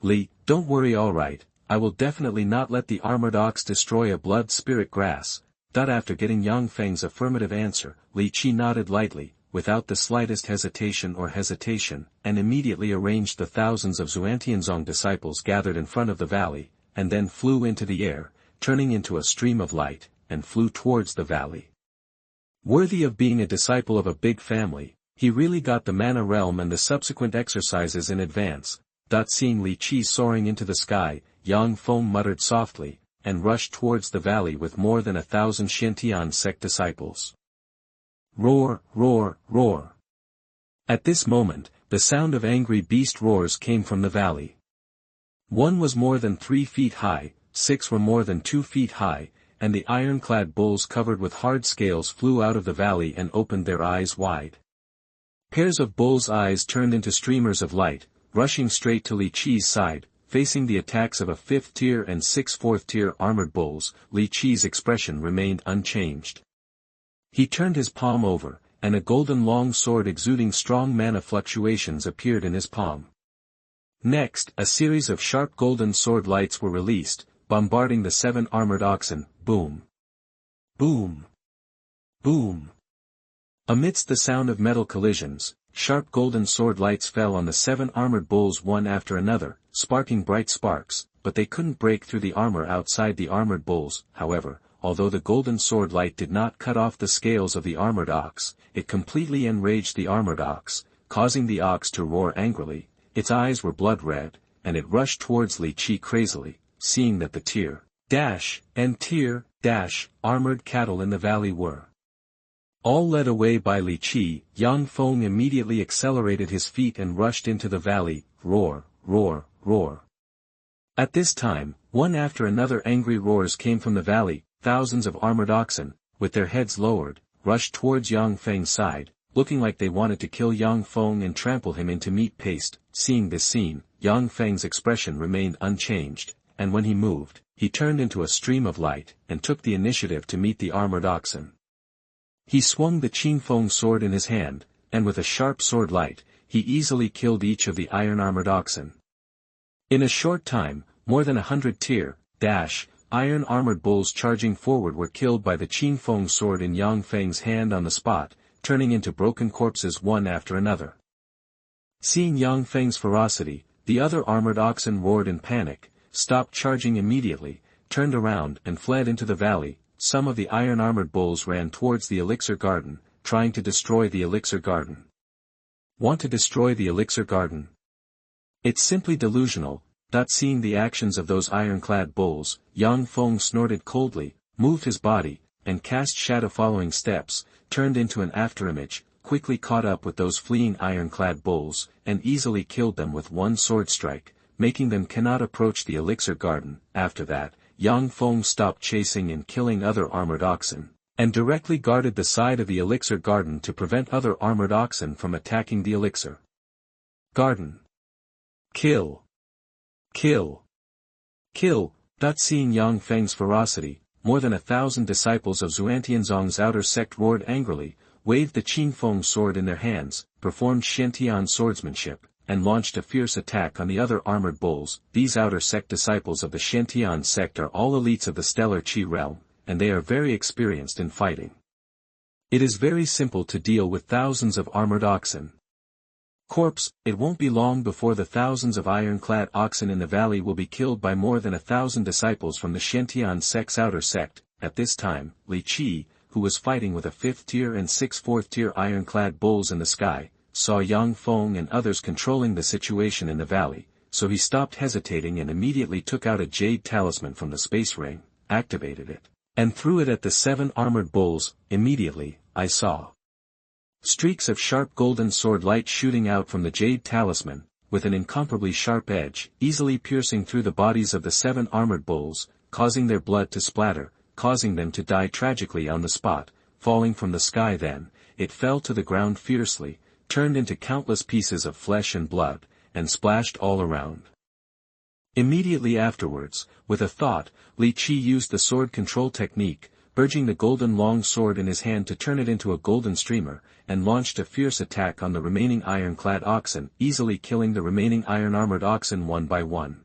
Li, don't worry, all right, I will definitely not let the armored ox destroy a blood spirit grass. After getting Yang Feng's affirmative answer, Li Qi nodded lightly, without the slightest hesitation, and immediately arranged the thousands of Xuantianzong disciples gathered in front of the valley, and then flew into the air, turning into a stream of light, and flew towards the valley. Worthy of being a disciple of a big family, he really got the mana realm and the subsequent exercises in advance. Seeing Li Qi soaring into the sky, Yang Feng muttered softly, and rushed towards the valley with more than 1,000 Xiantian sect disciples. Roar, roar, roar. At this moment, the sound of angry beast roars came from the valley. 1 was more than 3 feet high, 6 were more than 2 feet high, and the ironclad bulls covered with hard scales flew out of the valley and opened their eyes wide. Pairs of bulls' eyes turned into streamers of light, rushing straight to Li Qi's side, facing the attacks of a 5th tier and 6 4th tier armored bulls. Li Qi's expression remained unchanged. He turned his palm over, and a golden long sword exuding strong mana fluctuations appeared in his palm. Next, a series of sharp golden sword lights were released, bombarding the 7 armored oxen. Boom! Boom! Boom! Amidst the sound of metal collisions, sharp golden sword lights fell on the 7 armored bulls one after another, sparking bright sparks, but they couldn't break through the armor outside the armored bulls. However, although the golden sword light did not cut off the scales of the armored ox, it completely enraged the armored ox, causing the ox to roar angrily. Its eyes were blood red, and it rushed towards Li Qi crazily, seeing that the tier armored cattle in the valley were all led away by Li Qi. Yang Feng immediately accelerated his feet and rushed into the valley. Roar, roar, roar. At this time, one after another angry roars came from the valley. Thousands of armored oxen, with their heads lowered, rushed towards Yang Feng's side, looking like they wanted to kill Yang Feng and trample him into meat paste. Seeing this scene, Yang Feng's expression remained unchanged, and when he moved, he turned into a stream of light, and took the initiative to meet the armored oxen. He swung the Qingfeng sword in his hand, and with a sharp sword light, he easily killed each of the iron-armored oxen. In a short time, more than 100 iron-armored bulls charging forward were killed by the Qingfeng sword in Yang Feng's hand on the spot, turning into broken corpses one after another. Seeing Yang Feng's ferocity, the other armored oxen roared in panic, stopped charging immediately, turned around and fled into the valley. Some of the iron-armored bulls ran towards the elixir garden, trying to destroy the elixir garden. Want to destroy the elixir garden? It's simply delusional. Seeing the actions of those ironclad bulls, Yang Feng snorted coldly, moved his body, and cast shadow-following steps, turned into an afterimage, quickly caught up with those fleeing ironclad bulls, and easily killed them with one sword strike, making them cannot approach the elixir garden. After that, Yang Feng stopped chasing and killing other armored oxen, and directly guarded the side of the elixir garden to prevent other armored oxen from attacking the elixir garden. Kill! Kill! Kill! Seeing Yang Feng's ferocity, more than 1,000 disciples of Xuantianzong's outer sect roared angrily, waved the Qingfeng sword in their hands, performed Xiantian swordsmanship, and launched a fierce attack on the other armored bulls. These outer sect disciples of the Xiantian sect are all elites of the stellar Qi realm, and they are very experienced in fighting. It is very simple to deal with thousands of armored oxen. Corpse, it won't be long before the thousands of ironclad oxen in the valley will be killed by more than 1,000 disciples from the Xiantian sect's outer sect. At this time, Li Qi, who was fighting with a 5th-tier and 6 4th-tier ironclad bulls in the sky, saw Yang Feng and others controlling the situation in the valley, so he stopped hesitating and immediately took out a jade talisman from the space ring, activated it, and threw it at the 7 armored bulls. Immediately, I saw streaks of sharp golden sword light shooting out from the jade talisman, with an incomparably sharp edge, easily piercing through the bodies of the 7 armored bulls, causing their blood to splatter, causing them to die tragically on the spot. Falling from the sky then, it fell to the ground fiercely, turned into countless pieces of flesh and blood, and splashed all around. Immediately afterwards, with a thought, Li Qi used the sword control technique, urging the golden long sword in his hand to turn it into a golden streamer, and launched a fierce attack on the remaining ironclad oxen, easily killing the remaining iron-armored oxen one by one.